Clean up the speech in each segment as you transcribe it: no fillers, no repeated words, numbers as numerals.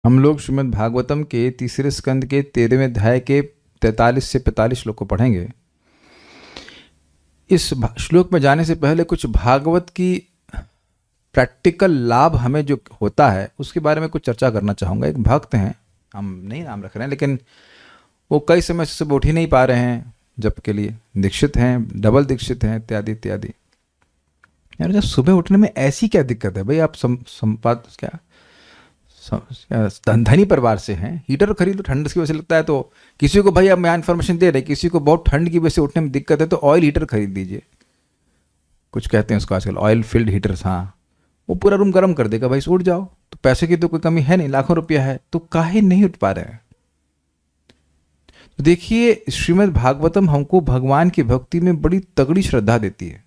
हम लोग श्रीमद् भागवतम के तीसरे स्कंद के 13वें अध्याय के 43 से 45 श्लोक को पढ़ेंगे। इस श्लोक में जाने से पहले कुछ भागवत की प्रैक्टिकल लाभ हमें जो होता है उसके बारे में कुछ चर्चा करना चाहूँगा। एक भक्त हैं, हम नहीं नाम रख रहे हैं, लेकिन वो कई समय से सुबह उठ ही नहीं पा रहे हैं जप के लिए, दीक्षित हैं, डबल दीक्षित हैं, इत्यादि इत्यादि। यार जब सुबह उठने में ऐसी क्या दिक्कत है भाई? आप संपाद क्या धनी परिवार से हैं, हीटर खरीद लो, ठंड की वजह से लगता है तो किसी को, भाई अब मैं इन्फॉर्मेशन दे रहे, किसी को बहुत ठंड की वजह से उठने में दिक्कत है तो ऑयल हीटर खरीद दीजिए। कुछ कहते हैं उसको आजकल ऑयल फिल्ड हीटर्स, हाँ, वो पूरा रूम गर्म कर देगा भाई, उठ जाओ। तो पैसे की तो कोई कमी है नहीं, लाखों रुपया है, तो काहे नहीं उठ पा रहे हैं? तो देखिए, श्रीमद् भागवतम हमको भगवान की भक्ति में बड़ी तगड़ी श्रद्धा देती है।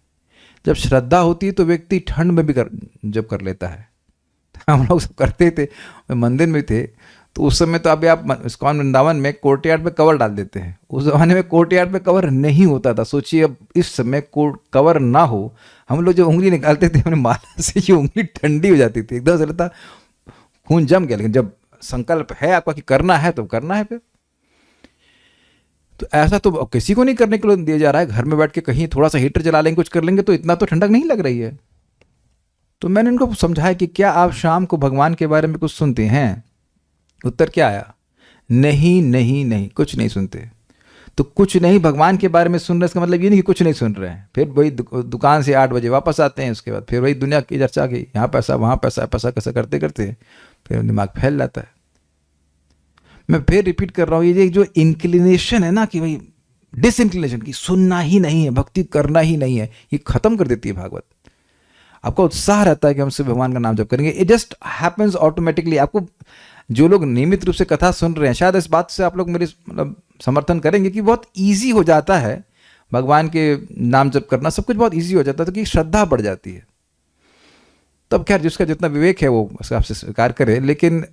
जब श्रद्धा होती है तो व्यक्ति ठंड में भी जब कर लेता है। हम लोग सब करते थे, मंदिर में थे तो उस समय तो अभी आप इस्कॉन वृंदावन में कोर्टयार्ड पे कवर डाल देते हैं। उस जमाने में कोर्टयार्ड पे कवर नहीं होता था। सोचिए अब इस समय कवर ना हो, हम लोग जो उंगली निकालते थे अपने माला से, ये उंगली ठंडी हो जाती थी, एकदम से लगता खून जम गया। लेकिन जब संकल्प है आपका कि करना है तो करना है। फिर तो ऐसा तो किसी को नहीं करने के लिए दिया जा रहा है। घर में बैठ के कहीं थोड़ा सा हीटर जला लेंगे, कुछ कर लेंगे तो इतना तो ठंडक नहीं लग रही है। तो मैंने इनको समझाया कि क्या आप शाम को भगवान के बारे में कुछ सुनते हैं? उत्तर क्या आया? नहीं नहीं नहीं, कुछ नहीं सुनते। तो कुछ नहीं भगवान के बारे में सुन रहे, इसका मतलब ये नहीं कि कुछ नहीं सुन रहे हैं। फिर वही दुकान से 8 बजे वापस आते हैं, उसके बाद फिर वही दुनिया की चर्चा की, यहाँ पैसा वहाँ पैसा, पैसा कैसा करते करते फिर दिमाग फैल जाता है। मैं फिर रिपीट कर रहा हूँ, ये जो इंक्लिनेशन है ना कि भाई डिसइंक्लिनेशन की सुनना ही नहीं है, भक्ति करना ही नहीं है, ये खत्म कर देती है भागवत। आपका उत्साह रहता है कि हम सिर्फ भगवान का नाम जप करेंगे। It just happens automatically. आपको जो लोग नियमित रूप से कथा सुन रहे हैं, शायद इस बात से आप लोग मेरे मतलब समर्थन करेंगे कि बहुत ईजी हो जाता है भगवान के नाम जप करना, सब कुछ बहुत ईजी हो जाता है, तो कि श्रद्धा बढ़ जाती है। तब खैर जिसका जितना विवेक है वो उसका आपसे स्वीकार करे, लेकिन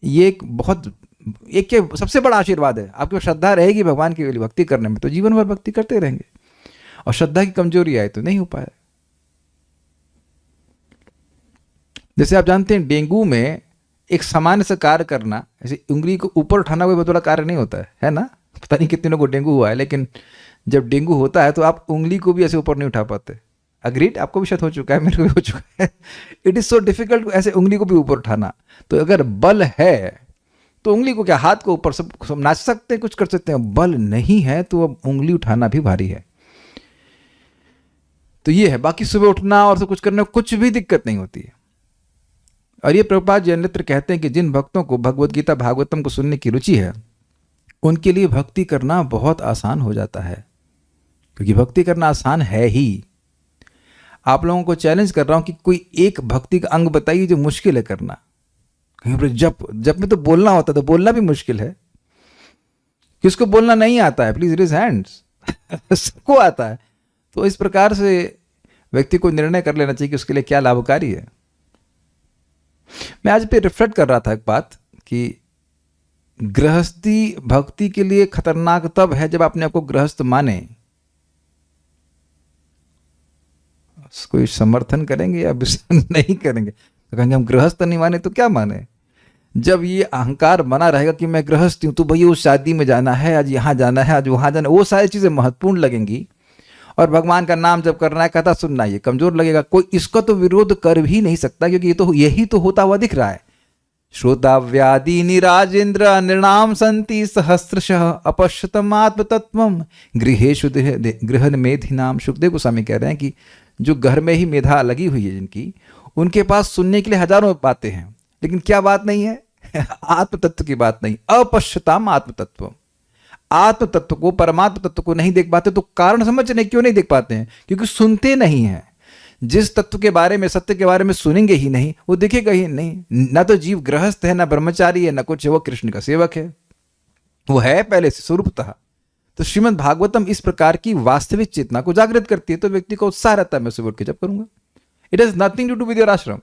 ये एक सबसे बड़ा आशीर्वाद है। आपकी श्रद्धा रहेगी भगवान की भक्ति करने में तो जीवन भर भक्ति करते रहेंगे, और श्रद्धा की कमजोरी आए तो नहीं हो पाए। जैसे आप जानते हैं डेंगू में एक सामान्य सा कार्य करना, ऐसे उंगली को ऊपर उठाना कोई बहुत बड़ा कार्य नहीं होता है ना? पता नहीं कितने लोगों को डेंगू हुआ है, लेकिन जब डेंगू होता है तो आप उंगली को भी ऐसे ऊपर नहीं उठा पाते। अग्रीड, आपको भी शायद हो चुका है, मेरे को भी हो चुका है। इट इज सो डिफिकल्ट ऐसे उंगली को भी ऊपर उठाना। तो अगर बल है तो उंगली को क्या, हाथ को ऊपर सब नाच सकते हैं, कुछ कर सकते हैं। बल नहीं है तो अब उंगली उठाना भी भारी है। तो ये है, बाकी सुबह उठना और सब कुछ करने में कुछ भी दिक्कत नहीं होती है। और ये प्रभुपाद जी अन्यत्र कहते हैं कि जिन भक्तों को भगवद गीता भागवतम को सुनने की रुचि है, उनके लिए भक्ति करना बहुत आसान हो जाता है, क्योंकि भक्ति करना आसान है ही। आप लोगों को चैलेंज कर रहा हूं कि कोई एक भक्ति का अंग बताइए जो मुश्किल है करना। कहीं पर जप में तो बोलना होता है, तो बोलना भी मुश्किल है। किसको बोलना नहीं आता है? Please raise hands. सबको आता है। तो इस प्रकार से व्यक्ति को निर्णय कर लेना चाहिए कि उसके लिए क्या लाभकारी है। मैं आज पे रिफ्लेक्ट कर रहा था एक बात कि गृहस्थी भक्ति के लिए खतरनाक तब है जब अपने आप को गृहस्थ माने। कोई समर्थन करेंगे या नहीं करेंगे? तो कहेंगे हम गृहस्थ नहीं माने तो क्या माने? जब ये अहंकार बना रहेगा कि मैं गृहस्थ हूं तो भैया उस शादी में जाना है, आज यहां जाना है, आज वहां जाना है, वो सारी चीजें महत्वपूर्ण लगेंगी। और भगवान का नाम जब करना है, कथा सुनना, ये कमजोर लगेगा। कोई इसका तो विरोध कर भी नहीं सकता, क्योंकि ये तो यही तो होता हुआ दिख रहा है। श्रोताव्यादि निराजेन्द्र निर्णाम संति सहस्रशः अपश्यतम आत्म तत्वम गृहेषु गृह मेधिनाम। सुखदेव गोस्वामी कह रहे हैं कि जो घर में ही मेधा लगी हुई है जिनकी, उनके पास सुनने के लिए हजारों बातें हैं, लेकिन क्या बात नहीं है? आत्म तत्व की बात नहीं। अपश्यताम आत्म तत्व, आत्म तत्व को, परमात्म तत्व को नहीं देख पाते। तो कारण समझने क्यों नहीं देख पाते हैं? क्योंकि सुनते नहीं हैं। जिस तत्व के बारे में, सत्य के बारे में सुनेंगे ही नहीं, वो दिखेगा ही नहीं। ना तो जीव गृहस्थ है, ना ब्रह्मचारी है, ना कुछ है, वो कृष्ण का सेवक है, वो है पहले से स्वरूपतः। तो श्रीमद् भागवतम इस प्रकार की वास्तविक चेतना को जागृत करती है, तो व्यक्ति को उत्साह रहता है, मैं सुबह उठ के जप करूंगा। It has nothing to do with your ashram.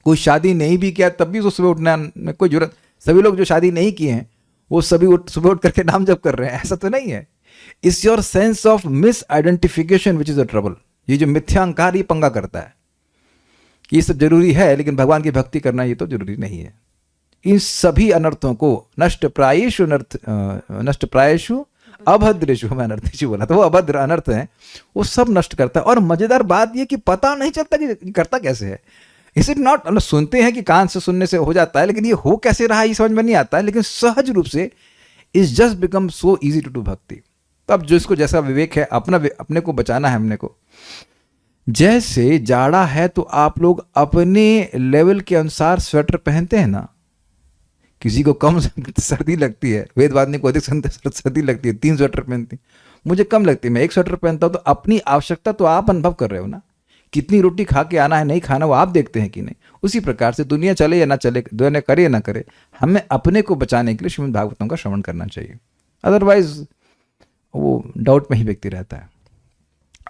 कोई शादी नहीं भी किया तब भी उसको सुबह उठना में कोई जरूरत। सभी लोग जो शादी नहीं किए हैं वो सभी सुबह उठ करके नाम जप कर रहे हैं, ऐसा तो नहीं है। It's your sense of miss identification which is a trouble. ये जो मिथ्या अहंकार ये पंगा करता है कि ये सब जरूरी है, लेकिन भगवान की भक्ति करना ये तो जरूरी नहीं है। इन सभी अनर्थों को नष्ट प्रायेषु अभद्रेषु, मैं अनर्थेषु बोला, तो वो अभद्र अनर्थ है, वो सब नष्ट करता है। और मजेदार बात ये कि पता नहीं चलता कि करता कैसे है। इज इट नॉट, मतलब सुनते हैं कि कान से सुनने से हो जाता है, लेकिन ये हो कैसे रहा ये समझ में नहीं आता है, लेकिन सहज रूप से is just become so easy to do bhakti. तो अब जिसको जैसा विवेक है, अपने को बचाना है हमने को। जैसे जाड़ा है तो आप लोग अपने लेवल के अनुसार स्वेटर पहनते हैं ना। किसी को कम सर्दी लगती है, वेदवादिनी को अधिक सर्दी लगती है, 3 स्वेटर पहनती है, मुझे कम लगती है, मैं 1 स्वेटर पहनता हूँ। तो अपनी आवश्यकता तो आप अनुभव कर रहे हो ना, कितनी रोटी खा के आना है, नहीं खाना वो आप देखते हैं कि नहीं। उसी प्रकार से दुनिया चले या ना चले, दुनिया करे या ना करे, हमें अपने को बचाने के लिए श्रीमद् भागवतम का श्रवण करना चाहिए, अदरवाइज वो डाउट में ही व्यक्ति रहता है।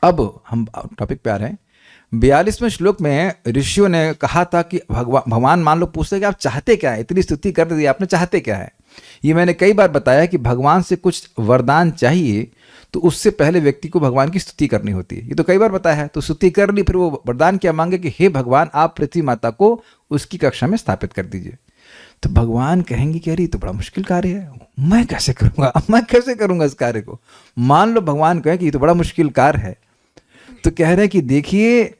अब हम टॉपिक पे आ रहे हैं। 42वें श्लोक में ऋषियों ने कहा था कि भगवान मान लो पूछते हैं कि आप चाहते क्या है, इतनी स्तुति कर दी आपने, चाहते क्या है। ये मैंने कई बार बताया कि भगवान से कुछ वरदान चाहिए तो उससे पहले व्यक्ति को भगवान की स्तुति करनी होती है। ये तो कई बार बताया है। तो स्तुति कर ली, फिर वो वरदान क्या मांगे कि हे भगवान आप पृथ्वी माता को उसकी कक्षा में स्थापित कर दीजिए। तो भगवान कहेंगे कि अरे तो बड़ा मुश्किल कार्य है, मैं कैसे करूंगा इस कार्य को। मान लो भगवान कहें कि ये तो बड़ा मुश्किल कार्य है, तो कह रहे हैं कि देखिए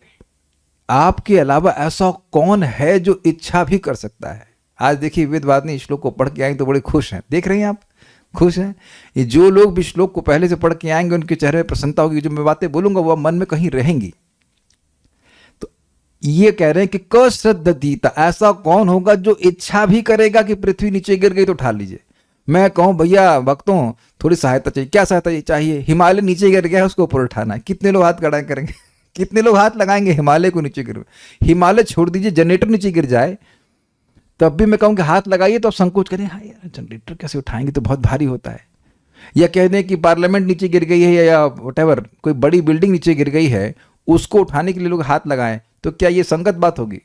आपके अलावा ऐसा कौन है जो इच्छा भी कर सकता है। आज देखिए वेदवादिनी श्लोक को पढ़ के आएंगे तो बड़े खुश हैं, देख रही हैं आप, खुश हैं। ये जो लोग भी श्लोक को पहले से पढ़ के आएंगे उनके चेहरे पर प्रसन्नता होगी, जो मैं बातें बोलूंगा वो मन में कहीं रहेंगी। तो ये कह रहे हैं कि कश्रद्धीता, ऐसा कौन होगा जो इच्छा भी करेगा कि पृथ्वी नीचे गिर गई तो उठा लीजिए। मैं कहूं भैया भक्तों थोड़ी सहायता चाहिए, क्या सहायता चाहिए, हिमालय नीचे गिर गया है उसको ऊपर उठाना है। कितने लोग हाथ खड़ा करेंगे, कितने लोग हाथ लगाएंगे हिमालय को नीचे गिर। हिमालय छोड़ दीजिए, जनरेटर नीचे गिर जाए तब भी मैं कहूँ कि हाथ लगाइए तो आप संकोच करें, हाँ यार जनरेटर कैसे उठाएंगे, तो बहुत भारी होता है। या कह दें कि पार्लियामेंट नीचे गिर गई है या व्हाटएवर कोई बड़ी बिल्डिंग नीचे गिर गई है, उसको उठाने के लिए लोग हाथ लगाएं, तो क्या ये संगत बात होगी।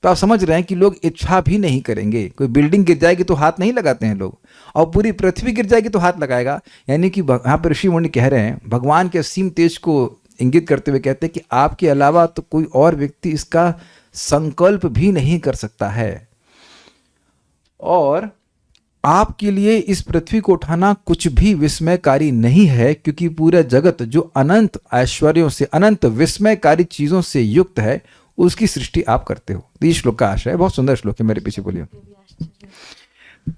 तो आप समझ रहे हैं कि लोग इच्छा भी नहीं करेंगे। कोई बिल्डिंग गिर जाएगी तो हाथ नहीं लगाते हैं लोग, और पूरी पृथ्वी गिर जाएगी तो हाथ लगाएगा। यानी कि यहाँ पर ऋषि मुनि कह रहे हैं, भगवान के असीम तेज को इंगित करते हुए कहते हैं कि आपके अलावा तो कोई और व्यक्ति इसका संकल्प भी नहीं कर सकता है, और आपके लिए इस पृथ्वी को उठाना कुछ भी विस्मयकारी नहीं है, क्योंकि पूरा जगत जो अनंत ऐश्वर्यों से, अनंत विस्मयकारी चीजों से युक्त है, उसकी सृष्टि आप करते हो। तो ये श्लोक का आशय है, बहुत सुंदर श्लोक है, मेरे पीछे बोलिए।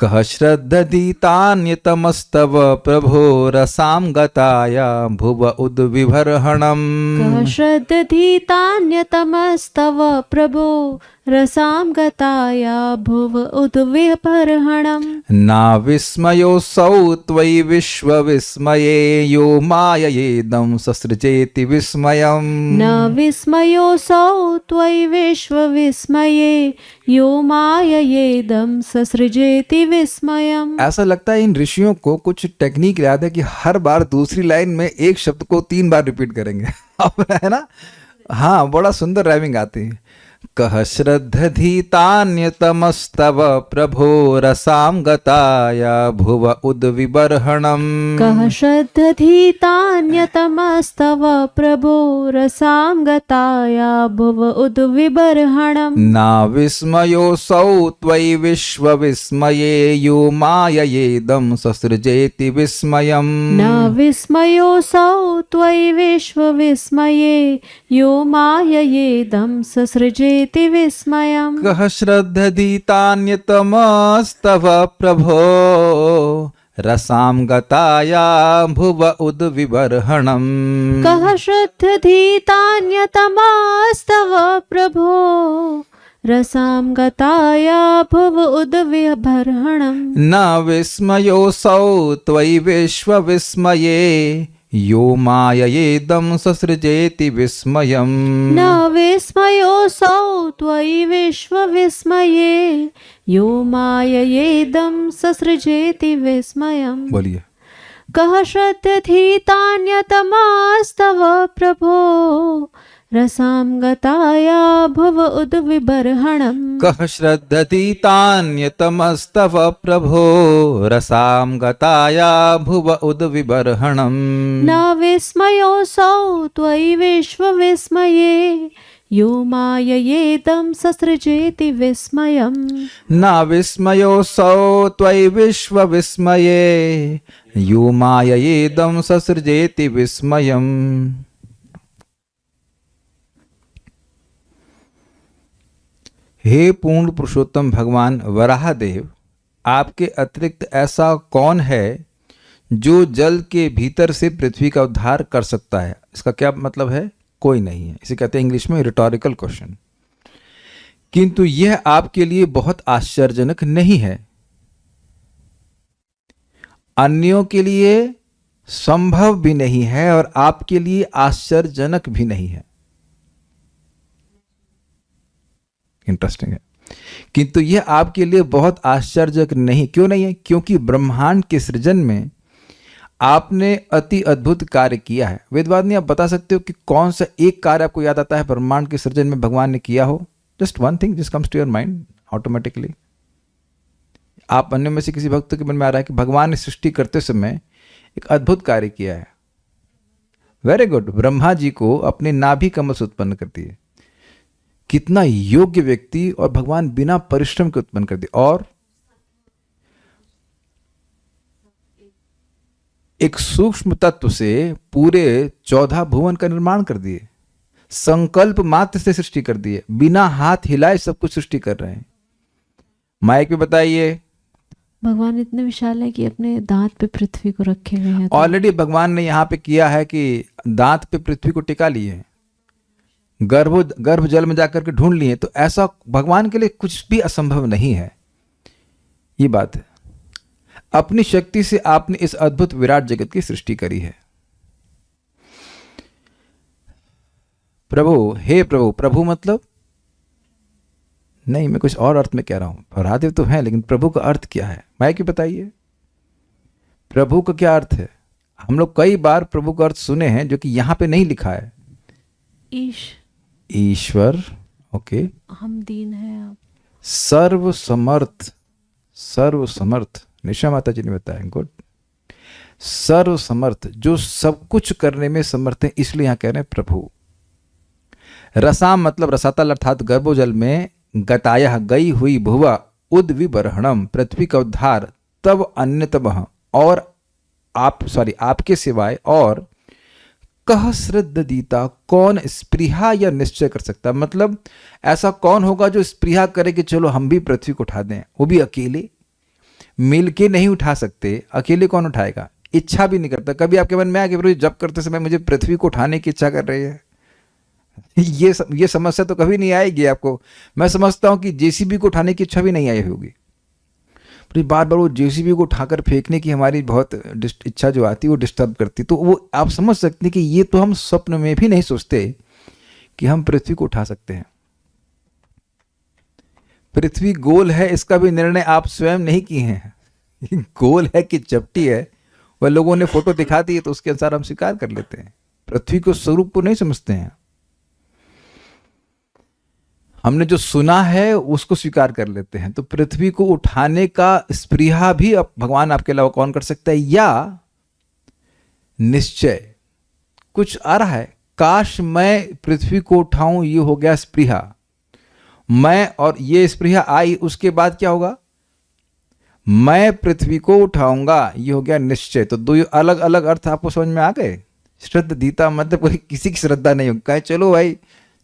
कह श्रद्धदीतान्यतमस्तव प्रभो रसाम गताया भुव उद्विभर्हणम्। कह श्रद्धदीतान्यतमस्तव प्रभो रसाम गताया भुव उद्विभर्हणम्। ना विस्मयोऽसौ त्वयि विश्वविस्मये यो माययेदं ससृजेति विस्मयम्। न विस्मयोऽसौ त्वयि विश्वविस्मये यो माययेदं ससृजेति विस्मयम्। ऐसा लगता है इन ऋषियों को कुछ टेक्निक याद है कि हर बार दूसरी लाइन में एक शब्द को 3 बार रिपीट करेंगे अब है ना। हाँ, बड़ा सुंदर राइमिंग आती है। कह श्रद्धधीतान्यतमस्तव प्रभो रसाम गताया भुव उद्विबर्हणम्। कह श्रद्धधीतान्यतमस्तव प्रभो रसाम गताया भुव उद्विबर्हणम्। ना विस्मयोऽसौ त्वयि विश्वविस्मये यो माययेदं ससृजेति विस्मयम्। न विस्मयोऽसौ त्वयि विश्वविस्मये यो माययेदं ससृजेति विस्मयम्। कह श्रद्धधीतान्यतमस्तव प्रभो रसाम गताया भुव उद्विबर्हणम्। कह श्रद्धधीतान्यतमस्तव प्रभो रसाम गताया भुव उद्विबर्हणम्। न विस्मयोऽसौ त्वयि विश्वविस्मये यो माययेदं ससृजेति विस्मयम्। न विस्मयोऽसौ त्वयि विश्वविस्मये यो माययेदं ससृजेति विस्मयम्। बोलिए। कह श्रद्धधीतान्यतमस्तव प्रभो रसाम गताया भुव उद्विबर्हणम्। कह श्रद्धधीतान्यतमस्तव प्रभो रसाम गताया भुव उद्विबर्हणम्। न विस्मयोऽसौ त्वयि विश्वविस्मये यो माययेदं ससृजेति विस्मयम्। न विस्मयोऽसौ त्वयि विश्वविस्मये यो माययेदं ससृजेति विस्मयम्। हे पूर्ण पुरुषोत्तम भगवान वराहदेव, आपके अतिरिक्त ऐसा कौन है जो जल के भीतर से पृथ्वी का उद्धार कर सकता है? इसका क्या मतलब है? कोई नहीं है। इसे कहते हैं इंग्लिश में रिटोरिकल क्वेश्चन। किंतु यह आपके लिए बहुत आश्चर्यजनक नहीं है, अन्यों के लिए संभव भी नहीं है और आपके लिए आश्चर्यजनक भी नहीं है। इंटरेस्टिंग है। किंतु यह आपके लिए बहुत आश्चर्यजनक नहीं, क्यों नहीं है? क्योंकि ब्रह्मांड के सृजन में आपने अति अद्भुत कार्य किया है। वेदवादिनी, आप बता सकते हो कि कौन सा एक कार्य आपको याद आता है ब्रह्मांड के सृजन में भगवान ने किया हो? Just one thing just comes to your mind automatically. आप अन्य में से किसी भक्त के मन में आ रहा है कि भगवान ने सृष्टि करते समय एक अद्भुत कार्य किया है? Very good. ब्रह्मा जी को अपने नाभि कमल से उत्पन्न कर दिए। कितना योग्य व्यक्ति, और भगवान बिना परिश्रम के उत्पन्न कर दिए, और एक सूक्ष्म तत्व से पूरे 14 भुवन का निर्माण कर दिए। संकल्प मात्र से सृष्टि कर दिए, बिना हाथ हिलाए सब कुछ सृष्टि कर रहे हैं। माइक पे बताइए। भगवान इतने विशाल है कि अपने दांत पे पृथ्वी को रखे हुए हैं। ऑलरेडी भगवान ने यहाँ पे किया है कि दांत पे पृथ्वी को टिका लिए, गर्भ जल में जाकर के ढूंढ लिए। तो ऐसा भगवान के लिए कुछ भी असंभव नहीं है। ये बात है। अपनी शक्ति से आपने इस अद्भुत विराट जगत की सृष्टि करी है। प्रभु, हे प्रभु। प्रभु मतलब नहीं, मैं कुछ और अर्थ में कह रहा हूं। राधे तो है, लेकिन प्रभु का अर्थ क्या है? माइक बताइए, प्रभु का क्या अर्थ है? हम लोग कई बार प्रभु का अर्थ सुने हैं जो कि यहां पे नहीं लिखा है। ईश्वर। ओके। हम दीन हैं आप। सर्वसमर्थ। सर्वसमर्थ, निशा माता जी ने बताया। गुड। सर्वसमर्थ, जो सब कुछ करने में समर्थ है, इसलिए यहां कह रहे हैं प्रभु। रसाम मतलब रसातल अर्थात गर्भोजल में, गतायः गई हुई, भुवा उद्विबर्हणम पृथ्वी का उद्धार, तब अन्यतमः और आपके सिवाय, और कह श्रद्धदीता, कौन स्पृहा या निश्चय कर सकता? मतलब ऐसा कौन होगा जो स्पृहा करे कि चलो हम भी पृथ्वी को उठा दें? वो भी अकेले, मिल के नहीं उठा सकते। अकेले कौन उठाएगा? इच्छा भी नहीं करता। कभी आपके मन में आया कि प्रभु जब करते समय मुझे पृथ्वी को उठाने की इच्छा कर रही है? ये समस्या तो कभी नहीं आएगी आपको। मैं समझता हूं कि जेसीबी को उठाने की इच्छा भी नहीं आई होगी। बार बार वो जेसीबी को उठाकर फेंकने की हमारी बहुत इच्छा जो आती है वो डिस्टर्ब करती। तो वो आप समझ सकते हैं कि ये तो हम स्वप्न में भी नहीं सोचते कि हम पृथ्वी को उठा सकते हैं। पृथ्वी गोल है, इसका भी निर्णय आप स्वयं नहीं किए हैं। गोल है कि चपटी है, वह लोगों ने फोटो दिखा दी है तो उसके अनुसार हम स्वीकार कर लेते हैं। पृथ्वी को स्वरूप को नहीं समझते हैं। हमने जो सुना है उसको स्वीकार कर लेते हैं। तो पृथ्वी को उठाने का स्पृहा भी अब भगवान आपके अलावा कौन कर सकता है? या निश्चय कुछ आ रहा है, काश मैं पृथ्वी को उठाऊं, ये हो गया स्पृहा। मैं, और ये स्पृहा आई, उसके बाद क्या होगा? मैं पृथ्वी को उठाऊंगा, ये हो गया निश्चय। तो दो अलग अलग अर्थ आपको समझ में आ गए। श्रद्धदीता मतलब कोई किसी की श्रद्धा नहीं होगी। कहे चलो भाई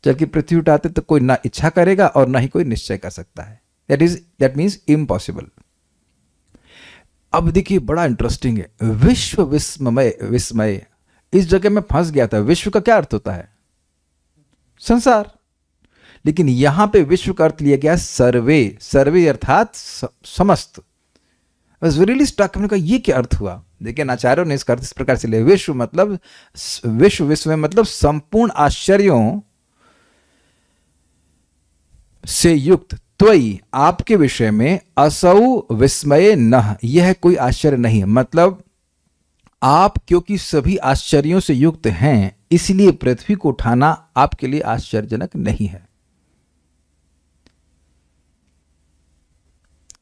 चल के पृथ्वी उठाते, तो कोई ना इच्छा करेगा और ना ही कोई निश्चय कर सकता है। That means impossible. अब देखिए बड़ा इंटरेस्टिंग है। विश्व विस्मय, विस्मय, इस जगह में फंस गया था। विश्व का क्या अर्थ होता है? संसार। लेकिन यहां पे विश्व का अर्थ लिया गया सर्वे। सर्वे अर्थात समस्त। Really stuck. हमने कहा ये क्या अर्थ हुआ? देखिए आचार्यों ने इसका अर्थ इस प्रकार से लिया। विश्व मतलब विश्व मतलब संपूर्ण आश्चर्यों से युक्त, त्वयि आपके विषय में, असौ विस्मये नः, यह कोई आश्चर्य नहीं। मतलब आप क्योंकि सभी आश्चर्यों से युक्त हैं, इसलिए पृथ्वी को उठाना आपके लिए आश्चर्यजनक नहीं है।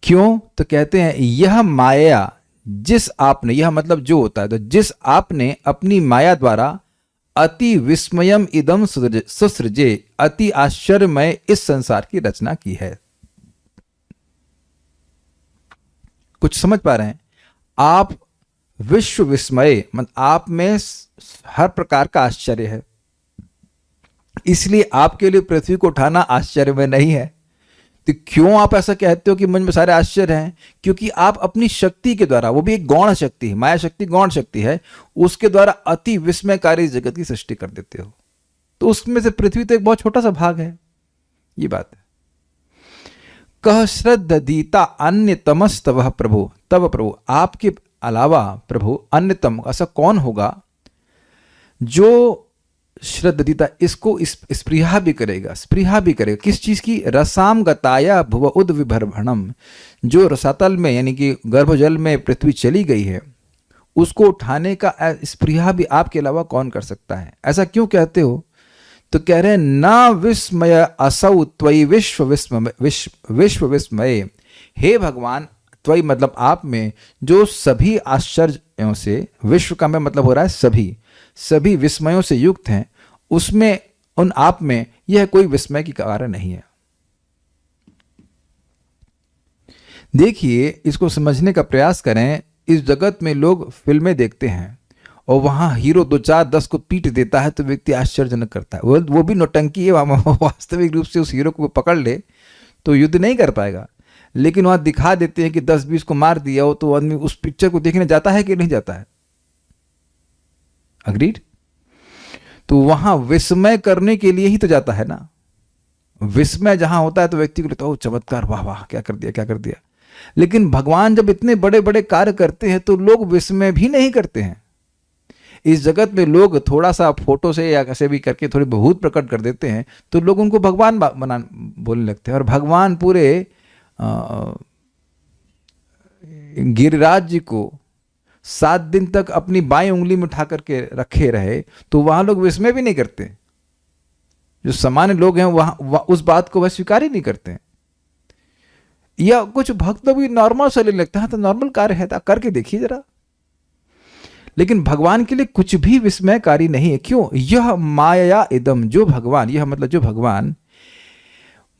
क्यों? तो कहते हैं यह माया जिस आपने, यह मतलब जो होता है, तो जिस आपने अपनी माया द्वारा अति विस्मयम इदम सुसृजे, अति आश्चर्यमय इस संसार की रचना की है। कुछ समझ पा रहे हैं आप? विश्व विस्मय मतलब आप में हर प्रकार का आश्चर्य है, इसलिए आपके लिए पृथ्वी को उठाना आश्चर्य में नहीं है। तो क्यों आप ऐसा कहते हो कि मुझ में सारे आश्चर्य हैं? क्योंकि आप अपनी शक्ति के द्वारा, वो भी एक गौण शक्ति है, माया शक्ति गौण शक्ति है, उसके द्वारा अति विस्मयकारी जगत की सृष्टि कर देते हो। तो उसमें से पृथ्वी तो एक बहुत छोटा सा भाग है। ये बात है। कह श्रद्धदीता अन्यतमस्तव प्रभु, तब प्रभु आपके अलावा प्रभु अन्यतम ऐसा कौन होगा जो श्रद्धदीता, इसको स्पृहा भी करेगा, स्पृहा भी करेगा। किस चीज की? रसाम गताया भुव उद विभर्भणम, जो रसातल में यानी कि गर्भजल में पृथ्वी चली गई है, उसको उठाने का स्पृहा भी आपके अलावा कौन कर सकता है? ऐसा क्यों कहते हो? तो कह रहे हैं ना विस्मय असौ त्वयि विश्व विस्मय, हे भगवान, त्वयि मतलब आप में, जो सभी आश्चर्यों से, विश्व का में मतलब हो रहा है सभी विस्मयों से युक्त हैं, उसमें उन आप में यह कोई विस्मय की कारण नहीं है। देखिए, इसको समझने का प्रयास करें। इस जगत में लोग फिल्में देखते हैं और वहां हीरो 2-4-10 को पीट देता है तो व्यक्ति आश्चर्यजनक करता है। वो भी नौटंकी है, वास्तविक रूप से उस हीरो को पकड़ ले तो युद्ध नहीं कर पाएगा। लेकिन वहां दिखा देते हैं कि 10-20 को मार दिया हो, तो आदमी उस पिक्चर को देखने जाता है कि नहीं जाता है? अग्रीड? तो वहां विस्मय करने के लिए ही तो जाता है ना। विस्मय जहां होता है तो व्यक्ति को लगता है, ओ चमत्कार, वाह वाह, क्या कर दिया। लेकिन भगवान जब इतने बड़े बड़े कार्य करते हैं तो लोग विस्मय भी नहीं करते हैं। इस जगत में लोग थोड़ा सा फोटो से या कैसे भी करके थोड़ी बहुत प्रकट कर देते हैं तो लोग उनको भगवान बोलने लगते हैं। और भगवान पूरे गिरिराज जी को 7 दिन तक अपनी बाईं उंगली में उठा करके रखे रहे तो वहां लोग विस्मय भी नहीं करते। जो सामान्य लोग हैं वहां उस बात को वह स्वीकार ही नहीं करते। या कुछ भक्त भी नॉर्मल से लेने लगते हैं, तो नॉर्मल कार्य है, करके देखिए जरा। लेकिन भगवान के लिए कुछ भी विस्मयकारी नहीं है। क्यों? यह माया इदम, जो भगवान, यह मतलब जो भगवान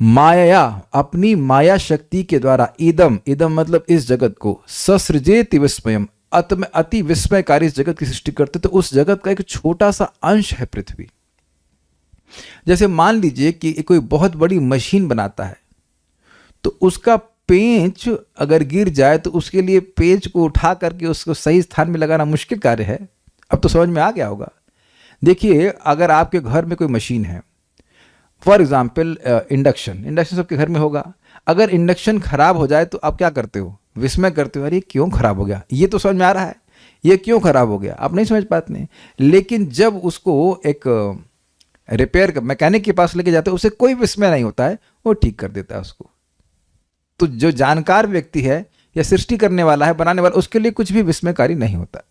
माया, अपनी माया शक्ति के द्वारा, इदम मतलब इस जगत को, ससृजेति विस्मयम, अति विस्मयकारी इस जगत की सृष्टि करते, तो उस जगत का एक छोटा सा अंश है पृथ्वी। जैसे मान लीजिए कि कोई बहुत बड़ी मशीन बनाता है तो उसका पेंच अगर गिर जाए तो उसके लिए पेंच को उठा करके उसको सही स्थान में लगाना मुश्किल कार्य है। अब तो समझ में आ गया होगा। देखिए, अगर आपके घर में कोई मशीन है, फॉर एग्जाम्पल इंडक्शन सबके घर में होगा। अगर इंडक्शन खराब हो जाए तो आप क्या करते हो? विस्मय करते हो, अरे क्यों खराब हो गया? ये तो समझ में आ रहा है, ये क्यों खराब हो गया, आप नहीं समझ पाते हैं। लेकिन जब उसको एक रिपेयर मैकेनिक के पास लेके जाते हो, उसे कोई विस्मय नहीं होता है, वो ठीक कर देता है उसको। तो जो जानकार व्यक्ति है या सृष्टि करने वाला है, बनाने वाला, उसके लिए कुछ भी विस्मयकारी नहीं होता।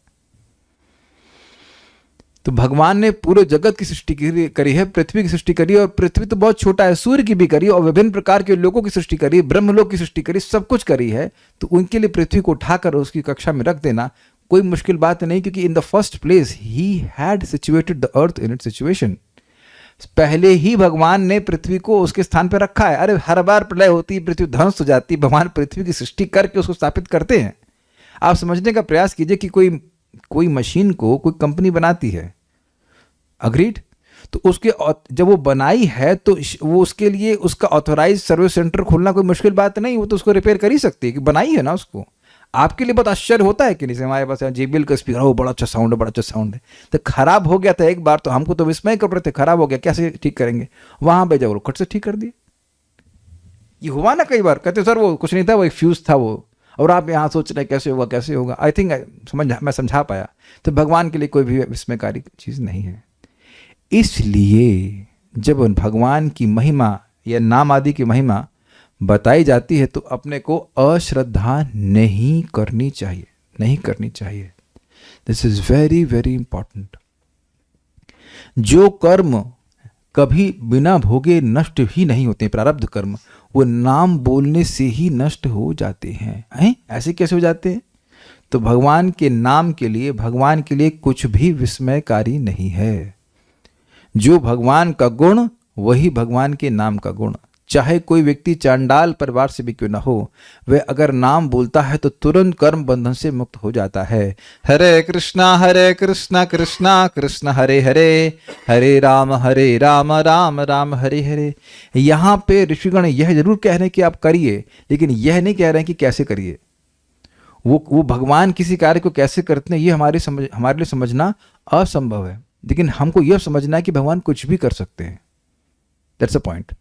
तो भगवान ने पूरे जगत की सृष्टि करी है, पृथ्वी की सृष्टि करी है, और पृथ्वी तो बहुत छोटा है, सूर्य की भी करी, और विभिन्न प्रकार के लोगों की सृष्टि करी, ब्रह्मलोक की सृष्टि करी, सब कुछ करी है। तो उनके लिए पृथ्वी को उठाकर उसकी कक्षा में रख देना कोई मुश्किल बात नहीं, क्योंकि in the first place he had situated the earth in its situation. पहले ही भगवान ने पृथ्वी को उसके स्थान पर रखा है। अरे हर बार प्रलय होती है, पृथ्वी ध्वंस हो जाती है, भगवान पृथ्वी की सृष्टि करके उसको स्थापित करते हैं। आप समझने का प्रयास कीजिए कि कोई मशीन को कोई कंपनी बनाती है, अग्रीड, तो उसके जब वो बनाई है तो वो उसके लिए उसका ऑथोराइज सर्विस सेंटर खोलना कोई मुश्किल बात नहीं, वो तो उसको रिपेयर कर ही सकती है कि बनाई है ना उसको। आपके लिए बहुत आश्चर्य होता है कि नहीं, हमारे पास JBL का स्पीकर, वो बड़ा अच्छा साउंड है, बड़ा अच्छा साउंड है, तो खराब हो गया था एक बार, तो हमको तो विस्मय कर रहे थे, खराब हो गया, कैसे ठीक करेंगे? वहां पे जाओ, खट से ठीक कर दिए। ये हुआ ना कई बार, कहते सर वो कुछ नहीं था, वो एक फ्यूज था वो, और आप यहाँ सोच रहे कैसे होगा। आई थिंक मैं समझा पाया। तो भगवान के लिए कोई भी विस्मयकारी चीज नहीं है। इसलिए जब भगवान की महिमा या नाम आदि की महिमा बताई जाती है तो अपने को अश्रद्धा नहीं करनी चाहिए। This is very very important. जो कर्म कभी बिना भोगे नष्ट ही नहीं होते, प्रारब्ध कर्म, वो नाम बोलने से ही नष्ट हो जाते हैं। ऐसे कैसे हो जाते हैं? तो भगवान के नाम के लिए, भगवान के लिए कुछ भी विस्मयकारी नहीं है। जो भगवान का गुण वही भगवान के नाम का गुण। चाहे कोई व्यक्ति चांडाल परिवार से भी क्यों न हो, वह अगर नाम बोलता है तो तुरंत कर्म बंधन से मुक्त हो जाता है। हरे कृष्णा कृष्णा कृष्ण हरे हरे, हरे राम राम राम हरे हरे। यहाँ पे ऋषिगण यह जरूर कह रहे हैं कि आप करिए, लेकिन यह नहीं कह रहे हैं कि कैसे करिए। वो भगवान किसी कार्य को कैसे करते हैं ये हमारे लिए समझना असंभव है, लेकिन हमको यह समझना है कि भगवान कुछ भी कर सकते हैं। That's a point.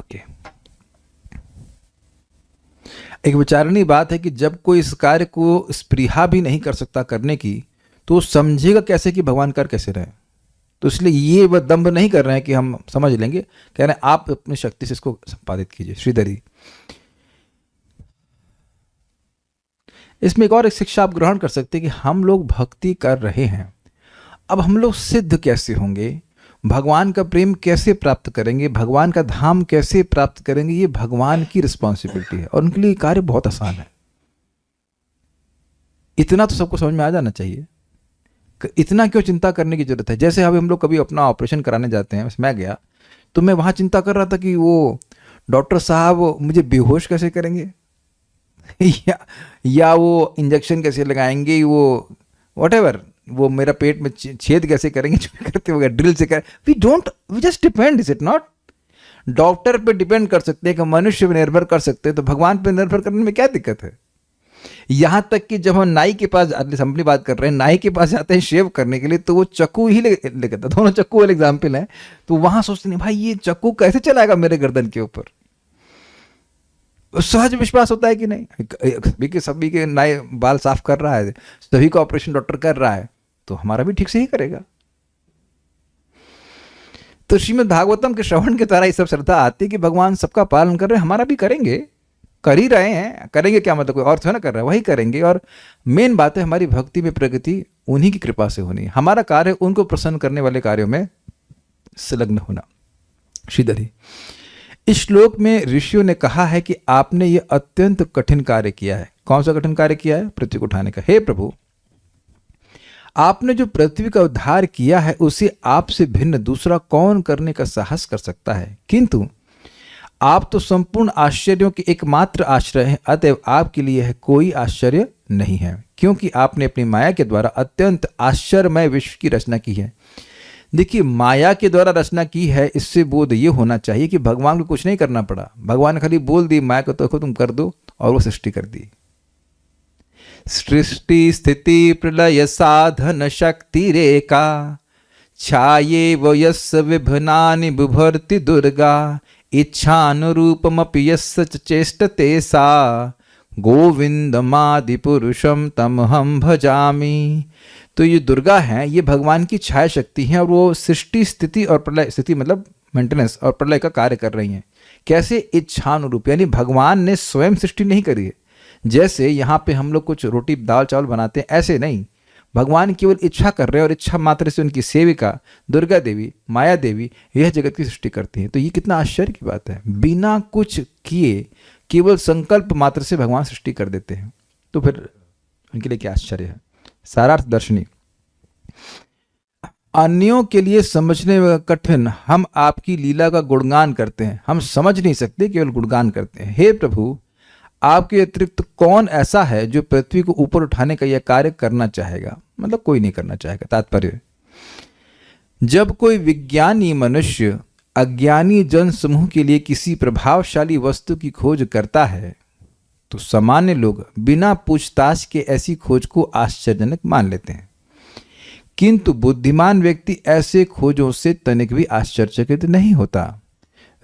ओके। एक विचारणीय बात है कि जब कोई इस कार्य को स्पृहा भी नहीं कर सकता करने की, तो वो समझेगा कैसे कि भगवान कर कैसे रहे। तो इसलिए ये वह दंभ नहीं कर रहे हैं कि हम समझ लेंगे, कह रहे हैं आप अपनी शक्ति से इसको संपादित कीजिए। श्रीधरी, इसमें एक और एक शिक्षा आप ग्रहण कर सकते हैं कि हम लोग भक्ति कर रहे हैं, अब हम लोग सिद्ध कैसे होंगे, भगवान का प्रेम कैसे प्राप्त करेंगे, भगवान का धाम कैसे प्राप्त करेंगे, ये भगवान की रिस्पॉन्सिबिलिटी है और उनके लिए कार्य बहुत आसान है। इतना तो सबको समझ में आ जाना चाहिए। इतना क्यों चिंता करने की जरूरत है। जैसे अभी हम लोग कभी अपना ऑपरेशन कराने जाते हैं, मैं गया तो मैं वहां चिंता कर रहा था कि वो डॉक्टर साहब मुझे बेहोश कैसे करेंगे या वो इंजेक्शन कैसे लगाएंगे, वो व्हाटएवर, वो मेरा पेट में छेद कैसे करेंगे, जो करते हुए ड्रिल से कर। We just depend, is it not? Doctor पे डिपेंड कर सकते हैं कि मनुष्य पे निर्भर कर सकते हैं, तो भगवान पे निर्भर करने में क्या दिक्कत है। यहां तक कि जब हम नाई के पास, अपनी बात कर रहे हैं, नाई के पास जाते हैं शेव करने के लिए, तो वो चक्कू ही लेकर, दोनों चक्कू वाले एग्जाम्पल है, तो वहां सोचते नहीं भाई ये चक्कू कैसे चलाएगा मेरे गर्दन के ऊपर। सहज विश्वास होता है कि नहीं, सभी के नाई बाल साफ कर रहा है, सभी का ऑपरेशन डॉक्टर कर रहा है, तो हमारा भी ठीक से ही करेगा। तो श्रीमद् भागवतम के श्रवण के द्वारा ये सब श्रद्धा आती है कि भगवान सबका पालन कर रहे हैं, हमारा भी करेंगे, कर ही रहे हैं। करेंगे क्या मतलब, कोई और थोड़ा ना कर रहा है, वही करेंगे। और मेन बात है हमारी भक्ति में प्रगति उन्हीं की कृपा से होनी है। हमारा कार्य उनको प्रसन्न करने वाले कार्यों में संलग्न होना। श्रीधरी, इस श्लोक में ऋषियों ने कहा है कि आपने ये अत्यंत कठिन कार्य किया है। कौन सा कठिन कार्य किया है? पृथ्वी को उठाने का। हे प्रभु, आपने जो पृथ्वी का उद्धार किया है उसे आपसे भिन्न दूसरा कौन करने का साहस कर सकता है? किंतु आप तो संपूर्ण आश्चर्यों के एकमात्र आश्रय हैं, अतएव आपके लिए यह कोई आश्चर्य नहीं है, क्योंकि आपने अपनी माया के द्वारा अत्यंत आश्चर्यमय विश्व की रचना की है। देखिए, माया के द्वारा रचना की है, इससे बोध ये होना चाहिए कि भगवान को कुछ नहीं करना पड़ा। भगवान ने खाली बोल दी माया को तो तुम कर दो, और वो सृष्टि कर दी। सृष्टि स्थिति प्रलय साधन शक्ति रेखा छाये वयस्य विभनानि बिभर्ति दुर्गा इच्छानुरूपमपि यस्य च चेष्टते सा गोविंदमादि पुरुषम तमहं भजामि। तो ये दुर्गा है, ये भगवान की छाया शक्ति है, और वो सृष्टि स्थिति और प्रलय, स्थिति मतलब मेंटेनेंस, और प्रलय का कार्य कर रही हैं। कैसे? इच्छानुरूप, यानी भगवान ने स्वयं सृष्टि नहीं करी है। जैसे यहाँ पे हम लोग कुछ रोटी दाल चावल बनाते हैं, ऐसे नहीं, भगवान केवल इच्छा कर रहे हैं और इच्छा मात्र से उनकी सेविका दुर्गा देवी, माया देवी यह जगत की सृष्टि करती हैं। तो ये कितना आश्चर्य की बात है, बिना कुछ किए केवल संकल्प मात्र से भगवान सृष्टि कर देते हैं। तो फिर उनके लिए क्या आश्चर्य है। सारार्थ दर्शनी, अन्यों के लिए समझने में कठिन हम आपकी लीला का गुणगान करते हैं, हम समझ नहीं सकते, केवल गुणगान करते हैं। हे प्रभु, आपके अतिरिक्त कौन ऐसा है जो पृथ्वी को ऊपर उठाने का यह कार्य करना चाहेगा? मतलब कोई नहीं करना चाहेगा। तात्पर्य, जब कोई विज्ञानी मनुष्य अज्ञानी जन समूह के लिए किसी प्रभावशाली वस्तु की खोज करता है, तो सामान्य लोग बिना पूछताछ के ऐसी खोज को आश्चर्यजनक मान लेते हैं, किंतु बुद्धिमान व्यक्ति ऐसे खोजों से तनिक भी आश्चर्यचकित नहीं होता।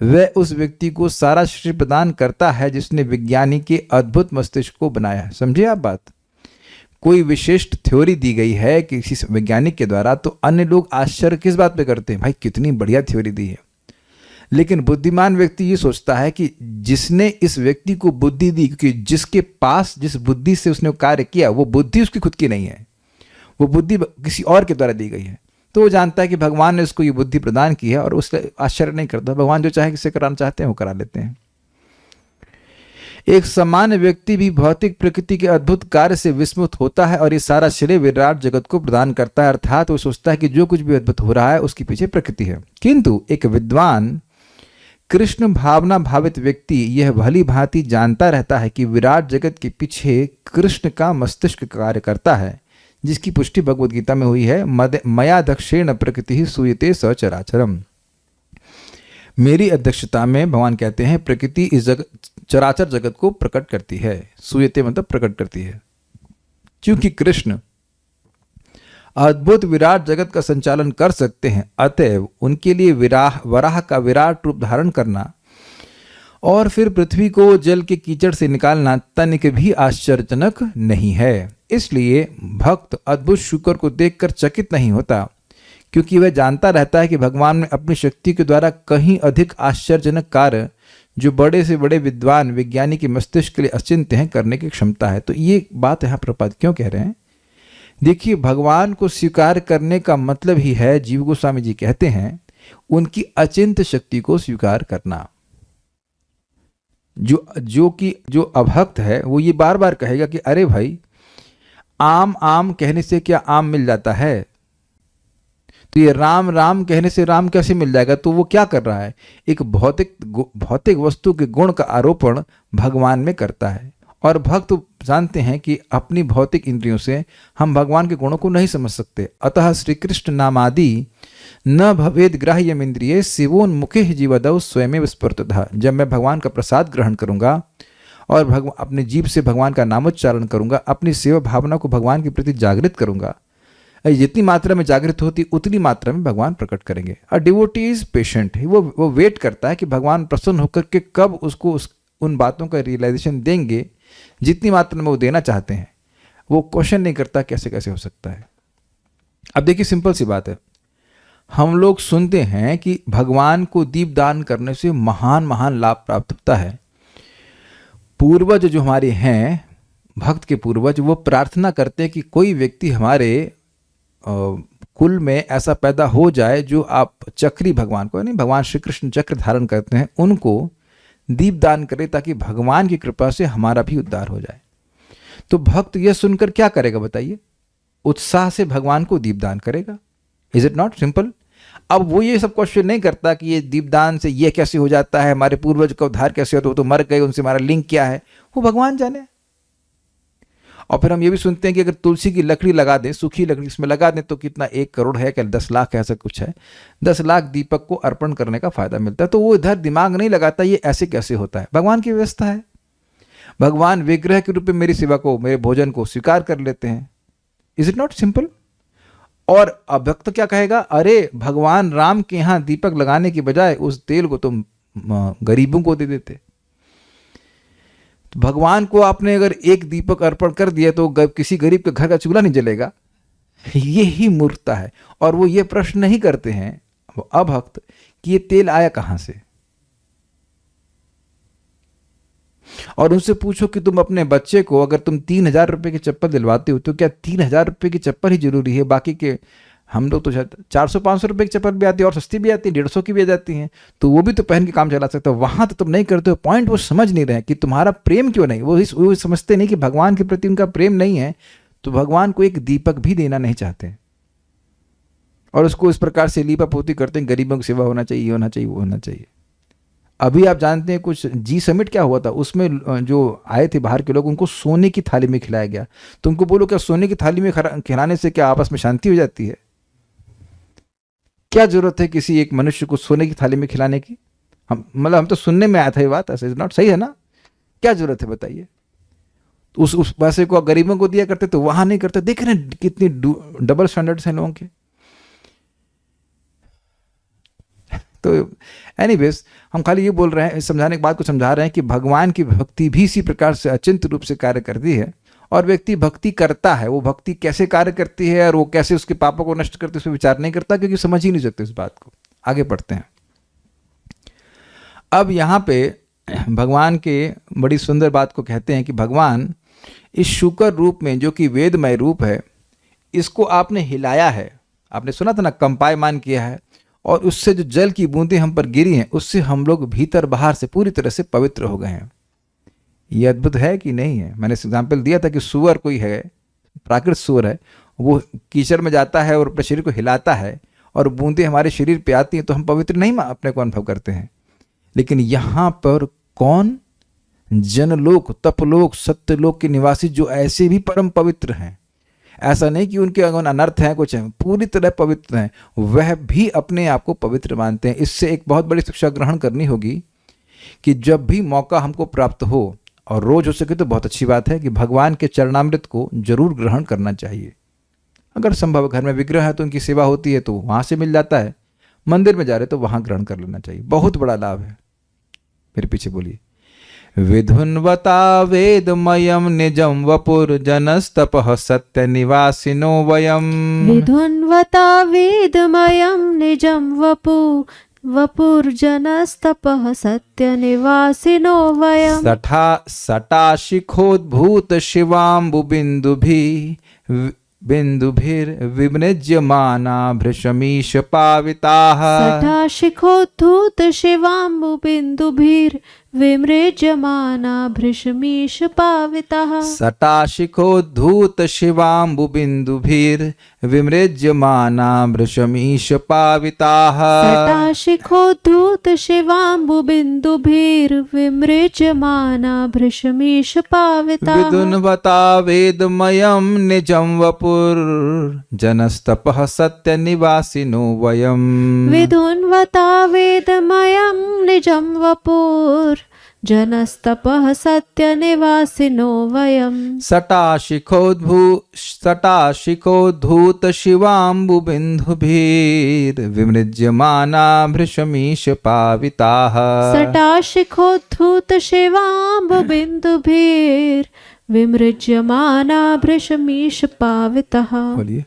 वह उस व्यक्ति को सारा श्रेय प्रदान करता है जिसने विज्ञानी के अद्भुत मस्तिष्क को बनाया है। समझे आप बात? कोई विशिष्ट थ्योरी दी गई है किसी वैज्ञानिक के द्वारा, तो अन्य लोग आश्चर्य किस बात पे करते हैं? भाई कितनी बढ़िया थ्योरी दी है। लेकिन बुद्धिमान व्यक्ति ये सोचता है कि जिसने इस व्यक्ति को बुद्धि दी, क्योंकि जिसके पास जिस बुद्धि से उसने कार्य किया वो बुद्धि उसकी खुद की नहीं है, वो बुद्धि किसी और के द्वारा दी गई है। तो वो जानता है कि भगवान ने उसको ये बुद्धि प्रदान की है, और उससे आश्चर्य नहीं करता। भगवान जो चाहे किससे कराना चाहते हैं वो करा लेते हैं। एक सामान्य व्यक्ति भी भौतिक प्रकृति के अद्भुत कार्य से विस्मित होता है और ये सारा श्रेय विराट जगत को प्रदान करता है, अर्थात वो सोचता है कि जो कुछ भी अद्भुत हो रहा है उसके पीछे प्रकृति है। किंतु एक विद्वान कृष्ण भावना भावित व्यक्ति यह भली भांति जानता रहता है कि विराट जगत के पीछे कृष्ण का मस्तिष्क कार्य करता है, जिसकी पुष्टि भगवद गीता में हुई है, मया दक्षेण प्रकृति सूयते सचराचरम। मेरी अध्यक्षता में भगवान कहते हैं प्रकृति इस चराचर जगत को प्रकट करती है। सूयते मतलब प्रकट करती है। क्योंकि कृष्ण अद्भुत विराट जगत का संचालन कर सकते हैं, अतएव उनके लिए वराह का विराट रूप धारण करना और फिर पृथ्वी को जल के कीचड़ से निकालना तनिक भी आश्चर्यजनक नहीं है। इसलिए भक्त अद्भुत शुक्र को देखकर चकित नहीं होता, क्योंकि वह जानता रहता है कि भगवान में अपनी शक्ति के द्वारा कहीं अधिक आश्चर्यजनक कार्य, जो बड़े से बड़े विद्वान विज्ञानी के मस्तिष्क के लिए अचिंत्य हैं, करने की क्षमता है। तो ये बात यहाँ प्रपात क्यों कह रहे हैं? देखिए, भगवान को स्वीकार करने का मतलब ही है, जीव गोस्वामी जी कहते हैं, उनकी अचिंत्य शक्ति को स्वीकार करना। जो अभक्त है वो ये बार बार कहेगा कि अरे भाई, आम आम कहने से क्या आम मिल जाता है? तो ये राम राम कहने से राम कैसे मिल जाएगा? तो वो क्या कर रहा है? एक भौतिक वस्तु के गुण का आरोपण भगवान में करता है। और भक्त जानते हैं कि अपनी भौतिक इंद्रियों से हम भगवान के गुणों को नहीं समझ सकते। अतः श्री कृष्ण नामादि न भवेद ग्राह्यम इंद्रिये शिवोन्मुखे जीवदौ स्वयमेव स्फुरतः। जब मैं भगवान का प्रसाद ग्रहण करूंगा और अपने जीभ से भगवान का नामोच्चारण करूंगा, अपनी सेवा भावना को भगवान के प्रति जागृत करूंगा, जितनी मात्रा में जागृत होती उतनी मात्रा में भगवान प्रकट करेंगे। अ डिवोटी इज पेशेंट, वो वेट करता है कि भगवान प्रसन्न होकर के कब उसको उन बातों का रियलाइजेशन देंगे जितनी मात्रा में वो देना चाहते हैं। वो क्वेश्चन नहीं करता कैसे कैसे हो सकता है। अब देखिए, सिंपल सी बात है, हम लोग सुनते हैं कि भगवान को दीपदान करने से महान महान लाभ प्राप्त होता है। पूर्वज जो हमारे हैं, भक्त के पूर्वज, वो प्रार्थना करते हैं कि कोई व्यक्ति हमारे कुल में ऐसा पैदा हो जाए जो आप चक्री भगवान को, यानी भगवान श्री कृष्ण चक्र धारण करते हैं, उनको दीपदान करे, ताकि भगवान की कृपा से हमारा भी उद्धार हो जाए। तो भक्त यह सुनकर क्या करेगा बताइए? उत्साह से भगवान को दीपदान करेगा। Is it not simple? अब वो ये सब क्वेश्चन नहीं करता कि ये दीपदान से ये कैसे हो जाता है, हमारे पूर्वज का उद्धार कैसे होता, वो तो मर गए, उनसे हमारा लिंक क्या है, वो भगवान जाने। और फिर हम ये भी सुनते हैं कि अगर तुलसी की लकड़ी लगा दें, सूखी लकड़ी इसमें लगा दें, तो कितना 1 करोड़ है क्या, 10 लाख ऐसा कुछ है, 10 लाख दीपक को अर्पण करने का फायदा मिलता है। तो वो इधर दिमाग नहीं लगाता ये ऐसे कैसे होता है। भगवान की व्यवस्था है। भगवान विग्रह के रूप में मेरी सेवा को, मेरे भोजन को स्वीकार कर लेते हैं। Is it not simple? और अभक्त क्या कहेगा? अरे, भगवान राम के यहाँ दीपक लगाने की बजाय उस तेल को तुम गरीबों को दे देते। भगवान को आपने अगर एक दीपक अर्पण कर दिया तो किसी गरीब के घर का चूल्हा नहीं जलेगा। ये ही मूर्खता है। और वो ये प्रश्न नहीं करते हैं अभक्त कि ये तेल आया कहां से। और उनसे पूछो कि तुम अपने बच्चे को अगर तुम 3,000 रुपए की चप्पल दिलवाते हो तो क्या 3,000 रुपए की चप्पल ही जरूरी है? बाकी के हम लोग तो 400-500 रुपए की चप्पल भी आती है, और सस्ती भी आती है, 150 की भी आ जाती हैं, तो वो भी तो पहन के काम चला सकते हो। वहां तो तुम नहीं करते हो। पॉइंट वो समझ नहीं रहे कि तुम्हारा प्रेम क्यों नहीं। वो समझते नहीं कि भगवान के प्रति उनका प्रेम नहीं है, तो भगवान को एक दीपक भी देना नहीं चाहते, और उसको इस प्रकार से लीपा पोती करते हैं, गरीबों की सेवा होना चाहिए, ये होना चाहिए, वो होना चाहिए। अभी आप जानते हैं कुछ जी समिट क्या हुआ था, उसमें जो आए थे बाहर के लोग, उनको सोने की थाली में खिलाया गया। तुमको बोलो क्या सोने की थाली में खिलाने से क्या आपस में शांति हो जाती है? क्या जरूरत है किसी एक मनुष्य को सोने की थाली में खिलाने की? हम तो सुनने में आया था ये बात, ऐसे नॉट सही है ना? क्या जरूरत है बताइए? उस पैसे को गरीबों को दिया करते तो वहां नहीं करते। देख रहे हैं कितनी डबल स्टैंडर्ड्स हैं लोगों के। तो एनीवेज, हम खाली ये बोल रहे हैं, समझाने की बात को समझा रहे हैं कि भगवान की भक्ति भी इसी प्रकार से अचिंत्य रूप से कार्य करती है। और व्यक्ति भक्ति करता है, वो भक्ति कैसे कार्य करती है और वो कैसे उसके पापों को नष्ट करती है, उस पर विचार नहीं करता, क्योंकि समझ ही नहीं सकते इस बात को। आगे पढ़ते हैं। अब यहाँ पे भगवान के बड़ी सुंदर बात को कहते हैं कि भगवान इस शुक्र रूप में, जो कि वेदमय रूप है, इसको आपने हिलाया है। आपने सुना था ना, कंपायमान किया है, और उससे जो जल की बूंदें हम पर गिरी हैं, उससे हम लोग भीतर बाहर से पूरी तरह से पवित्र हो गए हैं। ये अद्भुत है कि नहीं है? मैंने एग्जाम्पल दिया था कि सुअर कोई है, प्राकृत सुअर है, वो कीचड़ में जाता है और अपने शरीर को हिलाता है और बूंदें हमारे शरीर पे आती हैं तो हम पवित्र नहीं अपने को अनुभव करते हैं। लेकिन यहाँ पर कौन? जनलोक, तपलोक, सत्यलोक के निवासी जो ऐसे भी परम पवित्र हैं, ऐसा नहीं कि उनके अगर अनर्थ हैं, कुछ हैं, पूरी तरह पवित्र हैं, वह भी अपने आप को पवित्र मानते हैं। इससे एक बहुत बड़ी शिक्षा ग्रहण करनी होगी कि जब भी मौका हमको प्राप्त हो, और रोज हो सके तो बहुत अच्छी बात है, कि भगवान के चरणामृत को जरूर ग्रहण करना चाहिए। अगर संभव घर में विग्रह है तो उनकी सेवा होती है तो वहाँ से मिल जाता है, मंदिर में जा रहे तो वहाँ ग्रहण कर लेना चाहिए, बहुत बड़ा लाभ है। मेरे पीछे बोलिए। विधुन्वता वेदमयम निजम वपुर जनस्तपः सत्य निवासिनो वयम। विधुन्वता वेदमयं निजं वपुर्जनस्तपः सत्यनिवासिनो वयम्। सटाशिखोद्भूत बिंदुभिर्विमृज्यमाना भृशमीश पाविताः। सटाशिखोद्धूत शिवाम्बुबिन्दुभिर्विमृज्यमाना भृशमीश पाविताः। सटाशिखोद्धूत शिवाम्बुबिन्दुभिर्विमृज्यमाना भृशमीश पाविताः। सटाशिखोद्धूत शिवाम्बुबिन्दुभिर्विमृज्यमाना भृशमीश पाविताः। विदुन्वता वेदमयं निजं वपुर्जनस्तपः सत्यनिवासिनो वयम्। विधुन्वता वेदमयं निजं वपुर्जनस्तपः सत्यनिवासिनो वयम्। सटाशिखोद्धूत शिवाम्बुबिन्दुभिर्विमृज्यमाना भृशमीश पाविताः। सटाशिखोद्धूत शिवाम्बुबिन्दुभिर्विमृज्यमाना भृशमीश पाविताः। बोलिए।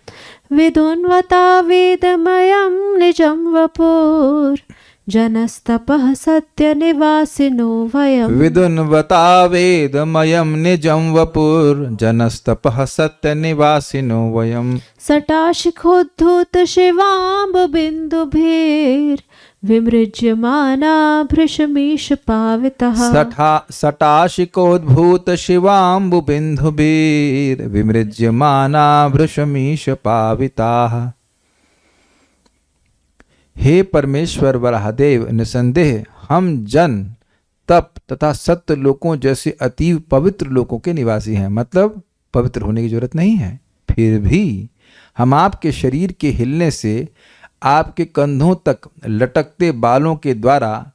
विधुन्वता वेदमयं निजं वपुर्जनस्तपः सत्यनिवासिनो वयम्। विदुन्वता वेदमयं निजं वपुर्जनस्तपः सत्यनिवासिनो वयम्। सटाशिखोद्धूत शिवाम्बुबिन्दुभिर्विमृज्यमाना भृशमीश पाविताः। सटाशिकोद्भूत शिवाम्बुबिन्दुभिर्विमृज्यमाना भृशमीश पाविताः। हे परमेश्वर वराहदेव, निसंदेह हम जन, तप तथा सत्य लोकों जैसे अतीव पवित्र लोकों के निवासी हैं। मतलब पवित्र होने की जरूरत नहीं है, फिर भी हम आपके शरीर के हिलने से आपके कंधों तक लटकते बालों के द्वारा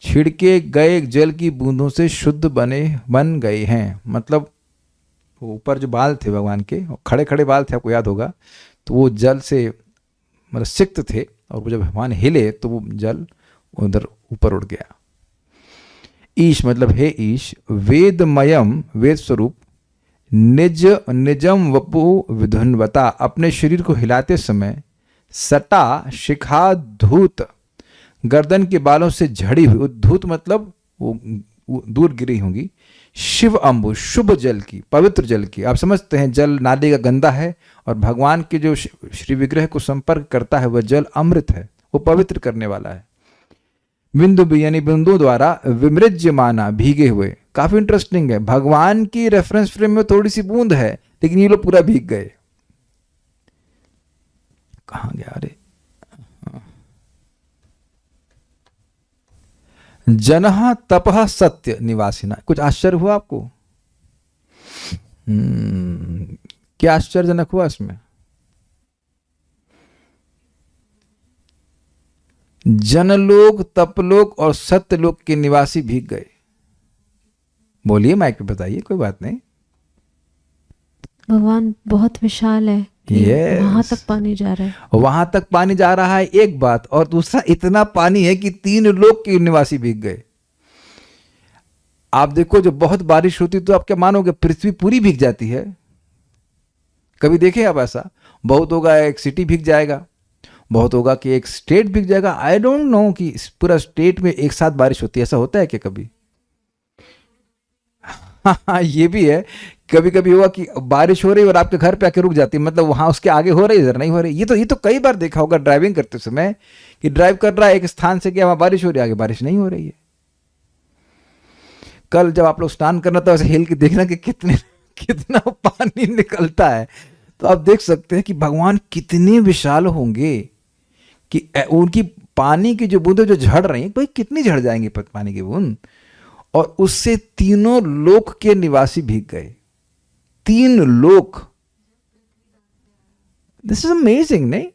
छिड़के गए जल की बूंदों से शुद्ध बन गए हैं। मतलब वो ऊपर जो बाल थे भगवान के, खड़े खड़े बाल थे, आपको याद होगा, तो वो जल से मतलब सिक्त थे, और वो जब भगवान हिले तो वो जल उधर ऊपर उड़ गया। ईश मतलब हे ईश, वेदमयम वेद स्वरूप, निजम वपु विधुन्वता अपने शरीर को हिलाते समय, सटा शिखा धूत गर्दन के बालों से झड़ी हुई, उद्धूत मतलब वो दूर गिरी होंगी, शिव अम्बु शुभ जल की, पवित्र जल की। आप समझते हैं जल नाली का गंदा है, और भगवान के जो श्री विग्रह को संपर्क करता है वह जल अमृत है, वो पवित्र करने वाला है। बिंदु भी यानी बिंदु द्वारा विमृज्यमाना भीगे हुए। काफी इंटरेस्टिंग है, भगवान की रेफरेंस फ्रेम में थोड़ी सी बूंद है लेकिन ये लोग पूरा भीग गए। कहाँ गया? अरे जनः तपः सत्य निवासिना। कुछ आश्चर्य हुआ आपको? क्या आश्चर्यजनक हुआ इसमें? जनलोक, तपलोक और सत्यलोक के निवासी भीग गए। बोलिए, माइक पे बताइए, कोई बात नहीं। भगवान बहुत विशाल है, Yes. वहां तक पानी जा रहा है। वहां तक पानी जा रहा है, एक बात, और दूसरा इतना पानी है कि 3 लोक के निवासी भीग गए। आप देखो, जब बहुत बारिश होती तो आप क्या मानोगे, पृथ्वी पूरी भीग जाती है। कभी देखे आप ऐसा? बहुत होगा एक सिटी भीग जाएगा, बहुत होगा कि एक स्टेट भीग जाएगा। आई डोंट नो कि पूरा स्टेट में एक साथ बारिश होती है, ऐसा होता है क्या कभी? हाँ, ये भी है। कभी कभी हुआ कि बारिश हो रही और आपके घर पे आके रुक जाती है, मतलब वहां उसके आगे हो रही है, इधर नहीं हो रही। ये तो कई बार देखा होगा ड्राइविंग करते समय कि ड्राइव कर रहा है एक स्थान से, कि वहां बारिश हो रही है, आगे बारिश नहीं हो रही है। कल जब आप लोग स्नान करना तो ऐसे हिल के देखना कि कितना पानी निकलता है, तो आप देख सकते हैं कि भगवान कितने विशाल होंगे कि उनकी पानी की जो बूंदें जो झड़ रही हैं, भाई कितनी झड़ जाएंगी पानी की बूंद, और उससे तीनों लोक के निवासी भीग गए। 3 लोक। दिस इज अमेजिंग, नहीं?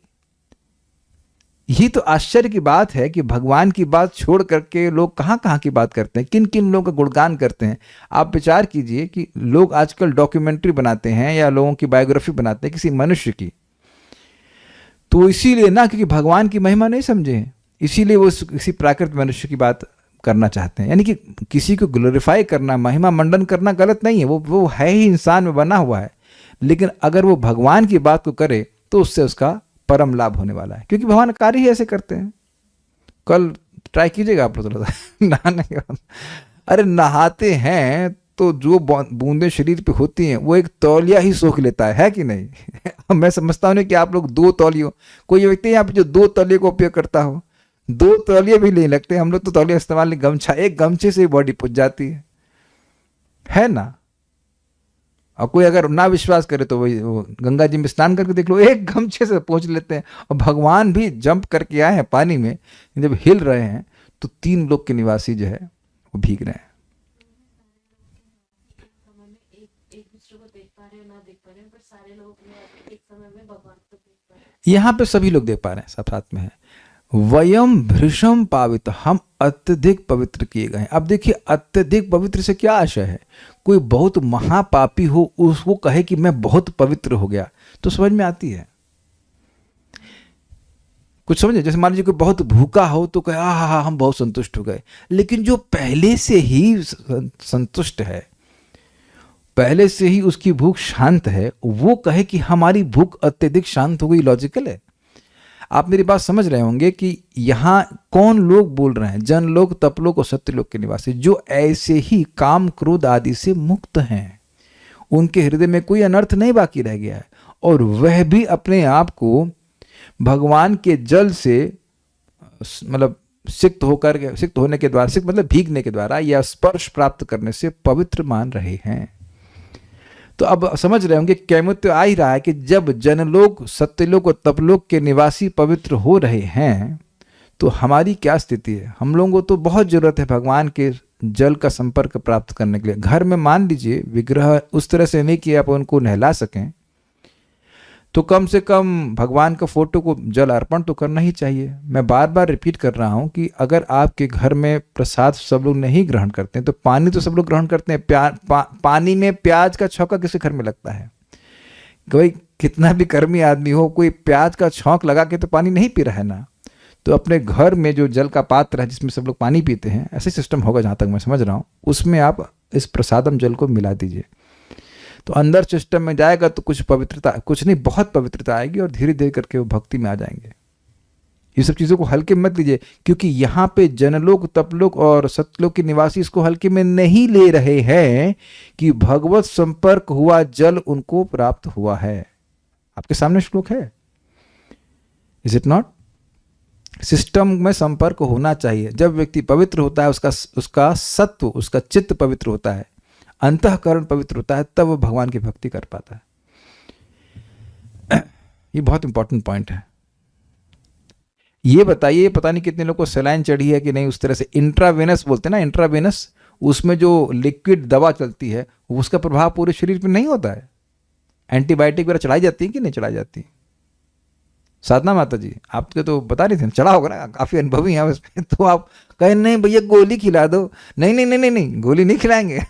यही तो आश्चर्य की बात है कि भगवान की बात छोड़ करके लोग कहाँ कहाँ की बात करते हैं, किन किन लोगों का गुणगान करते हैं। आप विचार कीजिए कि लोग आजकल डॉक्यूमेंट्री बनाते हैं या लोगों की बायोग्राफी बनाते हैं किसी मनुष्य की, तो इसीलिए ना, क्योंकि भगवान की महिमा नहीं समझे हैं, इसीलिए वो किसी प्राकृत मनुष्य की बात करना चाहते हैं। यानी कि किसी को ग्लोरीफाई करना, महिमा मंडन करना गलत नहीं है, वो है ही इंसान में बना हुआ है, लेकिन अगर वो भगवान की बात को करे तो उससे उसका परम लाभ होने वाला है, क्योंकि भगवान कार्य ही ऐसे करते हैं। कल ट्राई कीजिएगा आप लोग थोड़ा सा नहाने के बाद, अरे नहाते हैं तो जो बूंदें शरीर पे होती हैं वो एक तौलिया ही सोख लेता है कि नहीं? मैं समझता हूँ कि आप लोग 2 तौलियों, कोई व्यक्ति यहाँ पे जो 2 तौलिए को उपयोग करता हो, 2 तौलिए भी नहीं लगते। हम लोग तो तौलिया इस्तेमाल नहीं, गमछा, एक गमछे से बॉडी पुज जाती है ना? और कोई अगर ना विश्वास करे तो वही गंगा जी में स्नान करके देख लो, एक गमछे से पहुंच लेते हैं। और भगवान भी जंप करके आए हैं पानी में, जब हिल रहे हैं तो 3 लोक के निवासी जो है वो भीग रहे हैं। यहाँ पे सभी लोग देख पा रहे हैं, सब साथ में है। वयम भृशम पावित, हम अत्यधिक पवित्र किए गए हैं। अब देखिए अत्यधिक पवित्र से क्या आशय है? कोई बहुत महापापी हो उसको कहे कि मैं बहुत पवित्र हो गया तो समझ में आती है, कुछ समझे? जैसे मान लीजिए कोई बहुत भूखा हो तो कहे हाँ हम बहुत संतुष्ट हो गए, लेकिन जो पहले से ही संतुष्ट है, पहले से ही उसकी भूख शांत है, वो कहे कि हमारी भूख अत्यधिक शांत हो गई, लॉजिकल है? आप मेरी बात समझ रहे होंगे कि यहाँ कौन लोग बोल रहे हैं? जन लोग, तपलोक और सत्यलोक के निवासी, जो ऐसे ही काम क्रोध आदि से मुक्त हैं, उनके हृदय में कोई अनर्थ नहीं बाकी रह गया है, और वह भी अपने आप को भगवान के जल से मतलब सिक्त होने के द्वारा, सिक्त मतलब भीगने के द्वारा या स्पर्श प्राप्त करने से पवित्र मान रहे हैं। तो अब समझ रहे होंगे कैमुत्य आ ही रहा है कि जब जनलोक, सत्यलोक और तपलोक के निवासी पवित्र हो रहे हैं तो हमारी क्या स्थिति है? हम लोगों को तो बहुत जरूरत है भगवान के जल का संपर्क प्राप्त करने के लिए। घर में मान लीजिए विग्रह उस तरह से नहीं कि आप उनको नहला सकें, तो कम से कम भगवान का फोटो को जल अर्पण तो करना ही चाहिए। मैं बार बार रिपीट कर रहा हूं कि अगर आपके घर में प्रसाद सब लोग नहीं ग्रहण करते हैं तो पानी तो सब लोग ग्रहण करते हैं। पानी में प्याज का छौंका किसी घर में लगता है? कोई कितना भी कर्मी आदमी हो, कोई प्याज का छौंक लगा के तो पानी नहीं पी रहा है ना। तो अपने घर में जो जल का पात्र है जिसमें सब लोग पानी पीते हैं, ऐसे सिस्टम होगा जहाँ तक मैं समझ रहा हूँ, उसमें आप इस प्रसादम जल को मिला दीजिए, तो अंदर सिस्टम में जाएगा तो कुछ पवित्रता, कुछ नहीं बहुत पवित्रता आएगी और धीरे धीरे करके वो भक्ति में आ जाएंगे। ये सब चीज़ों को हल्के में मत लीजिए, क्योंकि यहाँ पे जनलोक, तपलोक और सत्यलोक के निवासी इसको हल्के में नहीं ले रहे हैं कि भगवत संपर्क हुआ जल उनको प्राप्त हुआ है। आपके सामने श्लोक है, इज इट नॉट? सिस्टम में संपर्क होना चाहिए। जब व्यक्ति पवित्र होता है, उसका सत्व, उसका चित्त पवित्र होता है, अंतःकरण पवित्र होता है, तब वो भगवान की भक्ति कर पाता है। ये बहुत इंपॉर्टेंट पॉइंट है। ये बताइए, पता नहीं कितने लोगों को सलाइन चढ़ी है कि नहीं। उस तरह से इंट्रावेनस बोलते हैं ना, इंट्रावेनस, उसमें जो लिक्विड दवा चलती है उसका प्रभाव पूरे शरीर पर नहीं होता है। एंटीबायोटिक वगैरह चढ़ाई जाती है कि नहीं चढ़ाई जाती? साधना माता जी आपके तो बता रही थी, चढ़ा होगा ना, काफी अनुभवी हैं उसमें। तो आप कहें नहीं भैया गोली खिला दो, नहीं नहीं नहीं नहीं, नहीं गोली नहीं खिलाएंगे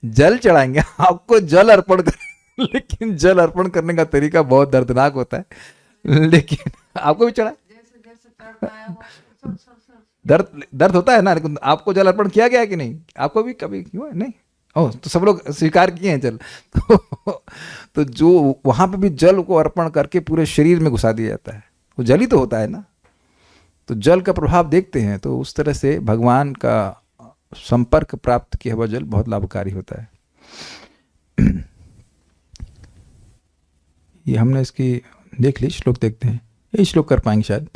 जल चढ़ाएंगे आपको, जल अर्पण कर। लेकिन जल अर्पण करने का तरीका बहुत दर्दनाक होता है, लेकिन आपको भी चढ़ा, दर्द होता है ना, लेकिन आपको जल अर्पण किया गया कि नहीं? आपको भी कभी क्यों है? नहीं। ओह, तो सब लोग स्वीकार किए हैं जल। तो जो वहां पे भी जल को अर्पण करके पूरे शरीर में घुसा दिया जाता है, वो जल ही तो होता है ना। तो जल का प्रभाव देखते हैं, तो उस तरह से भगवान का संपर्क प्राप्त किया हुआ जल बहुत लाभकारी होता है। ये हमने इसकी देख ली, श्लोक देखते हैं, ये श्लोक कर पाएंगे शायद।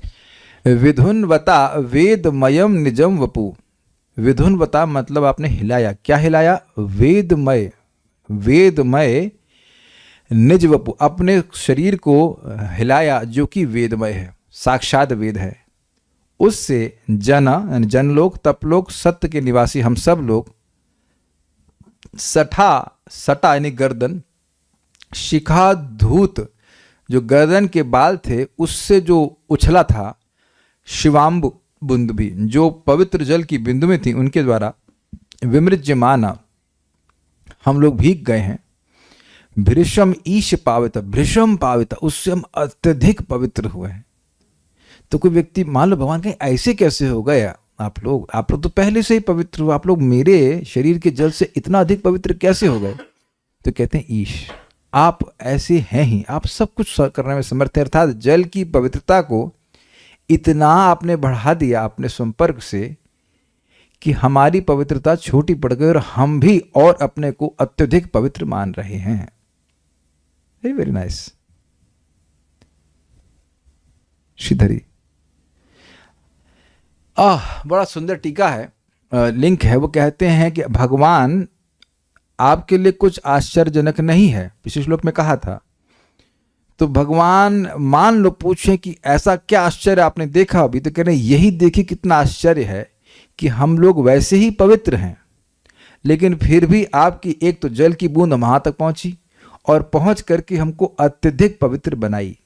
विधुन्वता वेदमयम निजम वपु विधुनवता मतलब आपने हिलाया। क्या हिलाया? वेदमय, वेदमय निज वपु, अपने शरीर को हिलाया जो कि वेदमय है, साक्षात वेद है। उससे जन यानी जनलोक, तपलोक, सत्य के निवासी हम सब लोग, सठा, सटा यानी गर्दन, शिखा धूत जो गर्दन के बाल थे उससे जो उछला था, शिवाम्बु बुंद भी जो पवित्र जल की बिंदु में थी उनके द्वारा विमृज्यमाना हम लोग भीग गए हैं। भृशम ईश पावित, भृशम पावित, उससे हम अत्यधिक पवित्र हुए हैं। तो कोई व्यक्ति मान लो भगवान कहे ऐसे कैसे हो गए आप लोग तो पहले से ही पवित्र हो, आप लोग मेरे शरीर के जल से इतना अधिक पवित्र कैसे हो गए? तो कहते हैं ईश, आप ऐसे हैं ही, आप सब कुछ करने में समर्थ हैं। अर्थात जल की पवित्रता को इतना आपने बढ़ा दिया अपने संपर्क से कि हमारी पवित्रता छोटी पड़ गई और हम भी और अपने को अत्यधिक पवित्र मान रहे हैं। Very very nice. श्रीधरी बड़ा सुंदर टीका है, लिंक है। वो कहते हैं कि भगवान आपके लिए कुछ आश्चर्यजनक नहीं है। पिछले श्लोक में कहा था। तो भगवान मान लो पूछें कि ऐसा क्या आश्चर्य आपने देखा अभी, तो कह रहे हैं यही देखिए कितना आश्चर्य है कि हम लोग वैसे ही पवित्र हैं, लेकिन फिर भी आपकी एक तो जल की बूंद वहां तक पहुंची और पहुंच करके हमको अत्यधिक पवित्र बनाई।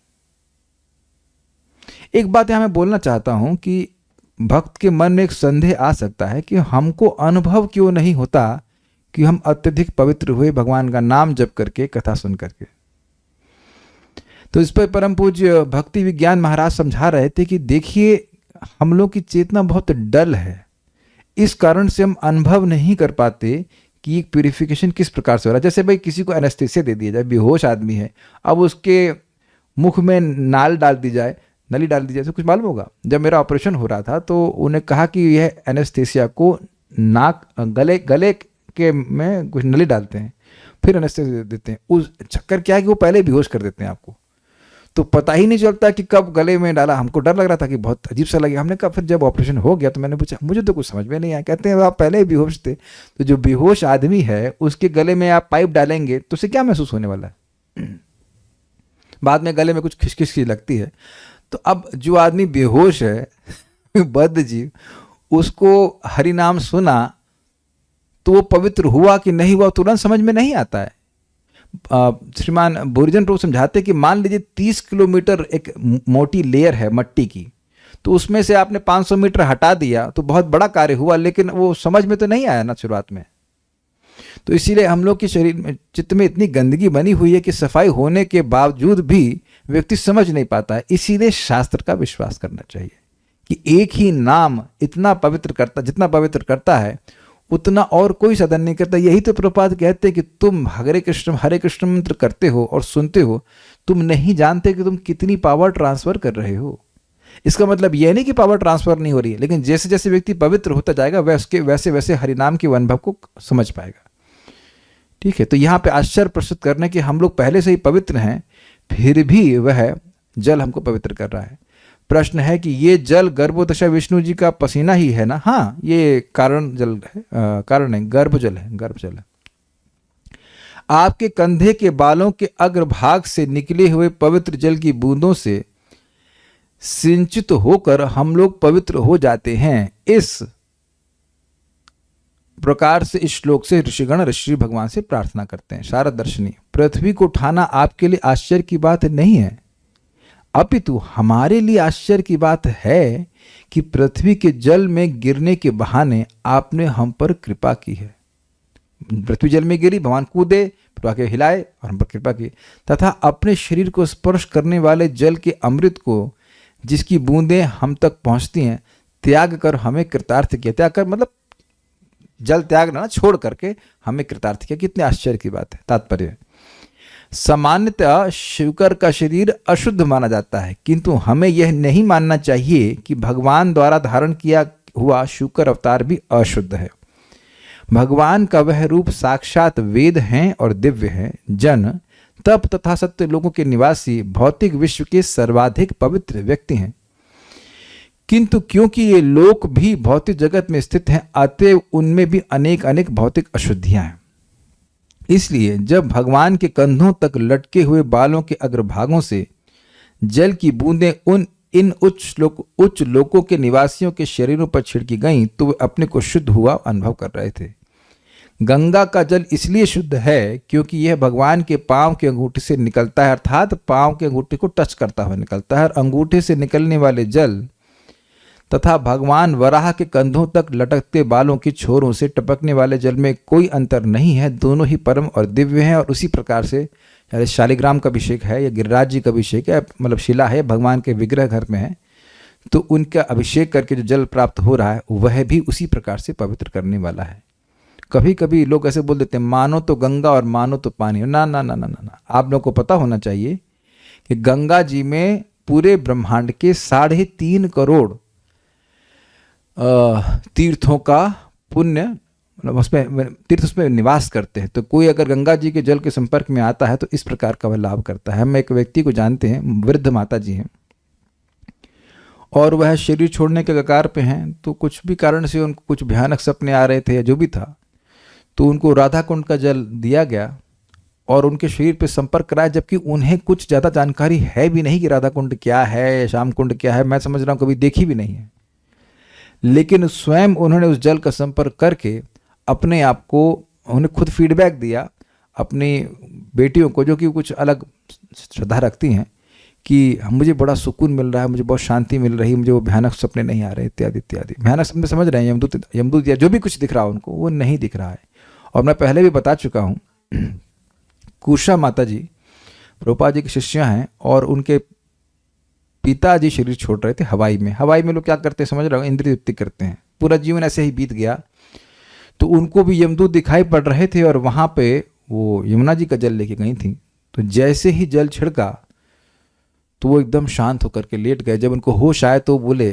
एक बात यहां मैं बोलना चाहता हूं कि भक्त के मन में एक संदेह आ सकता है कि हमको अनुभव क्यों नहीं होता कि हम अत्यधिक पवित्र हुए भगवान का नाम जप करके, कथा सुन करके। तो इस पर परम पूज्य भक्ति विज्ञान महाराज समझा रहे थे कि देखिए हम लोग की चेतना बहुत डल है, इस कारण से हम अनुभव नहीं कर पाते कि प्यूरिफिकेशन किस प्रकार से हो रहा है। जैसे भाई किसी को एनेस्थीसिया दे दिया जाए, बेहोश आदमी है, अब उसके मुख में नली डाल दी जाए तो कुछ मालूम होगा। जब मेरा ऑपरेशन हो रहा था तो उन्हें कहा कि यह एनेस्थीसिया को नाक गले के में कुछ नली डालते हैं, फिर एनेस्थीसिया देते हैं। उस चक्कर क्या है कि वो पहले बेहोश कर देते हैं आपको, तो पता ही नहीं चलता कि कब गले में डाला। हमको डर लग रहा था कि बहुत अजीब सा लगे। हमने कहा फिर जब ऑपरेशन हो गया तो मैंने पूछा, मुझे तो कुछ समझ में नहीं आया। कहते हैं आप पहले ही बेहोश थे। तो जो बेहोश आदमी है उसके गले में आप पाइप डालेंगे तो उसे क्या महसूस होने वाला है? बाद में गले में कुछ खिसखिस लगती है। तो अब जो आदमी बेहोश है बद्ध जीव, उसको हरि नाम सुना तो वो पवित्र हुआ कि नहीं हुआ तुरंत समझ में नहीं आता है। श्रीमान बोरिजन प्रभु समझाते कि मान लीजिए 30 किलोमीटर एक मोटी लेयर है मट्टी की, तो उसमें से आपने 500 मीटर हटा दिया तो बहुत बड़ा कार्य हुआ, लेकिन वो समझ में तो नहीं आया ना शुरुआत में। तो इसीलिए हम लोग के शरीर में, चित्त में इतनी गंदगी बनी हुई है कि सफाई होने के बावजूद भी व्यक्ति समझ नहीं पाता है। इसीलिए शास्त्र का विश्वास करना चाहिए कि एक ही नाम इतना पवित्र करता, जितना पवित्र करता है उतना और कोई साधन नहीं करता। यही तो प्रभुपाद कहते हैं कि तुम हरे कृष्ण मंत्र करते हो और सुनते हो, तुम नहीं जानते कि तुम कितनी पावर ट्रांसफर कर रहे हो। इसका मतलब यह नहीं कि पावर ट्रांसफर नहीं हो रही है, लेकिन जैसे जैसे व्यक्ति पवित्र होता जाएगा वैसे वैसे हरिनाम के अनुभव को समझ पाएगा। ठीक है, तो यहाँ पे आश्चर्य प्रस्तुत करने कि हम लोग पहले से ही पवित्र हैं, फिर भी वह जल हमको पवित्र कर रहा है। प्रश्न है कि ये जल गर्भोदशा विष्णु जी का पसीना ही है ना? हाँ, ये कारण जल है, कारण है, गर्भ जल है। आपके कंधे के बालों के अग्रभाग से निकले हुए पवित्र जल की बूंदों से सिंचित होकर हम लोग पवित्र हो जाते हैं। इस प्रकार से इस श्लोक से ऋषिगण ऋषि भगवान से प्रार्थना करते हैं। शारद दर्शनी, पृथ्वी को उठाना आपके लिए आश्चर्य की बात नहीं है, अपितु हमारे लिए आश्चर्य की बात है कि पृथ्वी के जल में गिरने के बहाने आपने हम पर कृपा की है। पृथ्वी जल में गिरी, भगवान कूदे, फिर आके हिलाए और हम पर कृपा की, तथा अपने शरीर को स्पर्श करने वाले जल के अमृत को, जिसकी बूंदें हम तक पहुंचती हैं, त्याग कर हमें कृतार्थ किया। त्याग कर मतलब जल त्यागना, छोड़ करके हमें कृतार्थ किया। कितने आश्चर्य की बात है। तात्पर्य, सामान्यतः शिवकर का शरीर अशुद्ध माना जाता है, किंतु हमें यह नहीं मानना चाहिए कि भगवान द्वारा धारण किया हुआ शुकर अवतार भी अशुद्ध है। भगवान का वह रूप साक्षात वेद हैं और दिव्य है। जन, तप तथा सत्य लोगों के निवासी भौतिक विश्व के सर्वाधिक पवित्र व्यक्ति हैं, किंतु क्योंकि ये लोक भी भौतिक जगत में स्थित हैं, अतएव उनमें भी अनेक अनेक भौतिक अशुद्धियां हैं। इसलिए जब भगवान के कंधों तक लटके हुए बालों के अग्रभागों से जल की बूंदें इन उच्च लोकों के निवासियों के शरीरों पर छिड़की गईं, तो वे अपने को शुद्ध हुआ अनुभव कर रहे थे। गंगा का जल इसलिए शुद्ध है क्योंकि यह भगवान के पांव के अंगूठे से निकलता है, अर्थात पांव के अंगूठे को टच करता हुआ निकलता है। और अंगूठे से निकलने वाले जल तथा भगवान वराह के कंधों तक लटकते बालों की छोरों से टपकने वाले जल में कोई अंतर नहीं है, दोनों ही परम और दिव्य हैं। और उसी प्रकार से शालिग्राम का अभिषेक है या गिरिराज जी का अभिषेक है, मतलब शिला है, भगवान के विग्रह घर में है, तो उनका अभिषेक करके जो जल प्राप्त हो रहा है वह भी उसी प्रकार से पवित्र करने वाला है। कभी कभी लोग ऐसे बोल देते हैं मानो तो गंगा और मानो तो पानी। ना ना ना ना ना ना, आप लोगों को पता होना चाहिए कि गंगा जी में पूरे ब्रह्मांड के 3.5 करोड़ तीर्थों का पुण्य, मतलब उसमें तीर्थ उसमें निवास करते हैं। तो कोई अगर गंगा जी के जल के संपर्क में आता है तो इस प्रकार का वह लाभ करता है। हम एक व्यक्ति को जानते हैं, वृद्ध माता जी हैं, और वह शरीर छोड़ने के कगार पे हैं। तो कुछ भी कारण से उनको कुछ भयानक सपने आ रहे थे या जो भी था, तो उनको राधा कुंड का जल दिया गया और उनके शरीर पे संपर्क कराया, जबकि उन्हें कुछ ज़्यादा जानकारी है भी नहीं कि राधा कुंड क्या है, श्याम कुंड क्या है। मैं समझ रहा हूँ कभी देखी भी नहीं है, लेकिन स्वयं उन्होंने उस जल का संपर्क करके अपने आप को, उन्हें खुद फीडबैक दिया अपनी बेटियों को, जो कि कुछ अलग श्रद्धा रखती हैं, कि मुझे बड़ा सुकून मिल रहा है, मुझे बहुत शांति मिल रही है, मुझे वो भयानक सपने नहीं आ रहे, इत्यादि इत्यादि। भयानक सपने समझ रहे हैं, यमदूत या जो भी कुछ दिख रहा है उनको, वो नहीं दिख रहा है। और मैं पहले भी बता चुका हूँ, कुशा माता जी प्रभुपाद जी की शिष्या हैं और उनके पिताजी शरीर छोड़ रहे थे हवाई में। हवाई में लोग क्या करते हैं समझ रहे हो, इंद्रिय तृप्ति करते हैं। पूरा जीवन ऐसे ही बीत गया, तो उनको भी यमदूत दिखाई पड़ रहे थे और वहाँ पे वो यमुना जी का जल लेके गई थी। तो जैसे ही जल छिड़का तो वो एकदम शांत होकर के लेट गए। जब उनको होश आए तो बोले,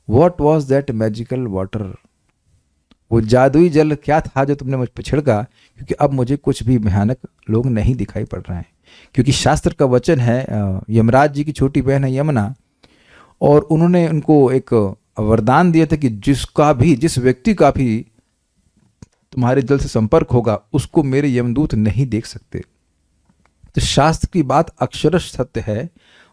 what was that magical water, वो जादुई जल क्या था जो तुमने मुझ पर छिड़का, क्योंकि अब मुझे कुछ भी भयानक लोग नहीं दिखाई पड़ रहे हैं। क्योंकि शास्त्र का वचन है, यमराज जी की छोटी बहन है यमुना, और उन्होंने उनको एक वरदान दिया था कि जिस व्यक्ति का भी तुम्हारे जल से संपर्क होगा उसको मेरे यमदूत नहीं देख सकते। तो शास्त्र की बात अक्षरश सत्य है,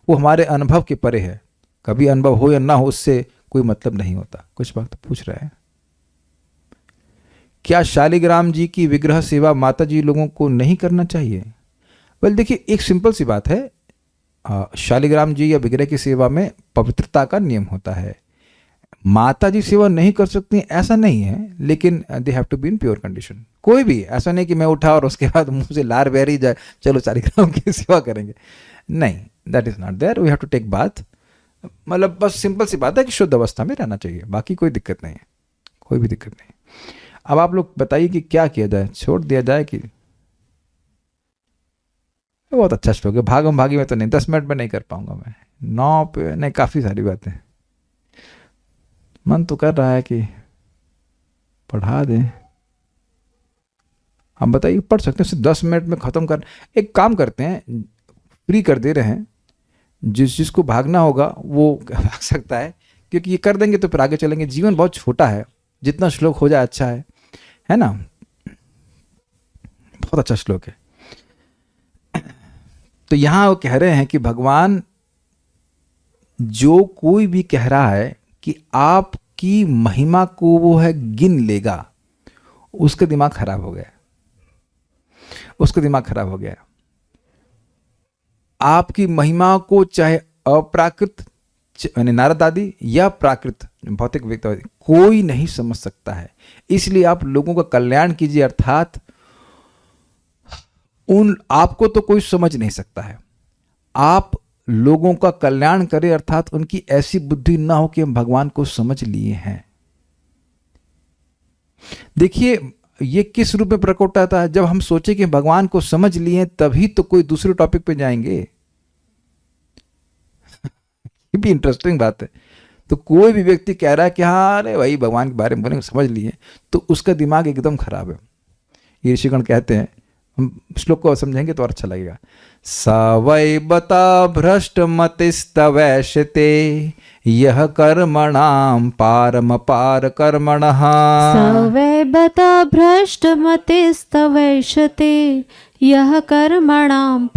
वो हमारे अनुभव के परे है। कभी अनुभव हो या ना हो उससे कोई मतलब नहीं होता। कुछ बात पूछ रहे हैं, क्या शालिग्राम जी की विग्रह सेवा माता जी लोगों को नहीं करना चाहिए? वेल देखिए, एक सिंपल सी बात है, शालिग्राम जी या विग्रह की सेवा में पवित्रता का नियम होता है। माता जी सेवा नहीं कर सकती ऐसा नहीं है, लेकिन they have to be in pure condition. कोई भी ऐसा नहीं कि मैं उठा और उसके बाद मुंह से लार बह रही जाए, चलो शालिग्राम की सेवा करेंगे, नहीं, that is not there. We have to take bath. मतलब बस सिंपल सी बात है कि शुद्ध अवस्था में रहना चाहिए, बाकी कोई दिक्कत नहीं है, कोई भी दिक्कत नहीं। अब आप लोग बताइए कि क्या किया जाए, छोड़ दिया जाए कि? बहुत अच्छा श्लोक है, भागम भागी में तो नहीं, 10 मिनट में नहीं कर पाऊंगा मैं, 9 पे नहीं, काफ़ी सारी बातें। मन तो कर रहा है कि पढ़ा दें। हम बताइए, पढ़ सकते हैं, सिर्फ 10 मिनट में ख़त्म कर। एक काम करते हैं, फ्री कर दे रहे हैं, जिसको भागना होगा वो भाग सकता है, क्योंकि ये कर देंगे तो फिर आगे चलेंगे। जीवन बहुत छोटा है, जितना श्लोक हो जाए अच्छा है ना? बहुत अच्छा श्लोक है। तो यहां वो कह रहे हैं कि भगवान जो कोई भी कह रहा है कि आपकी महिमा को वो है गिन लेगा, उसका दिमाग खराब हो गया, उसका दिमाग खराब हो गया। आपकी महिमा को चाहे अप्राकृत यानी नारद आदि या प्राकृत भौतिक व्यक्ति कोई नहीं समझ सकता है। इसलिए आप लोगों का कल्याण कीजिए, अर्थात आपको तो कोई समझ नहीं सकता है, आप लोगों का कल्याण करें, अर्थात उनकी ऐसी बुद्धि ना हो कि हम भगवान को समझ लिए हैं। देखिए, ये किस रूप में प्रकट होता है? जब हम सोचे कि भगवान को समझ लिए तभी तो कोई दूसरे टॉपिक पे जाएंगे। ये भी इंटरेस्टिंग बात है। तो कोई भी व्यक्ति कह रहा है कि हाँ अरे भाई भगवान के बारे में बोलेंगे, समझ लिए, तो उसका दिमाग एकदम खराब है। ये ऋषिगण कहते हैं, हम श्लोक को समझेंगे तो और अच्छा लगेगा। स वै बता भ्रष्टमतिस्तवैषते यह कर्मणां पारमपार कर्मणः। स वै बता भ्रष्टमतिस्तवैषते यः कर्मणां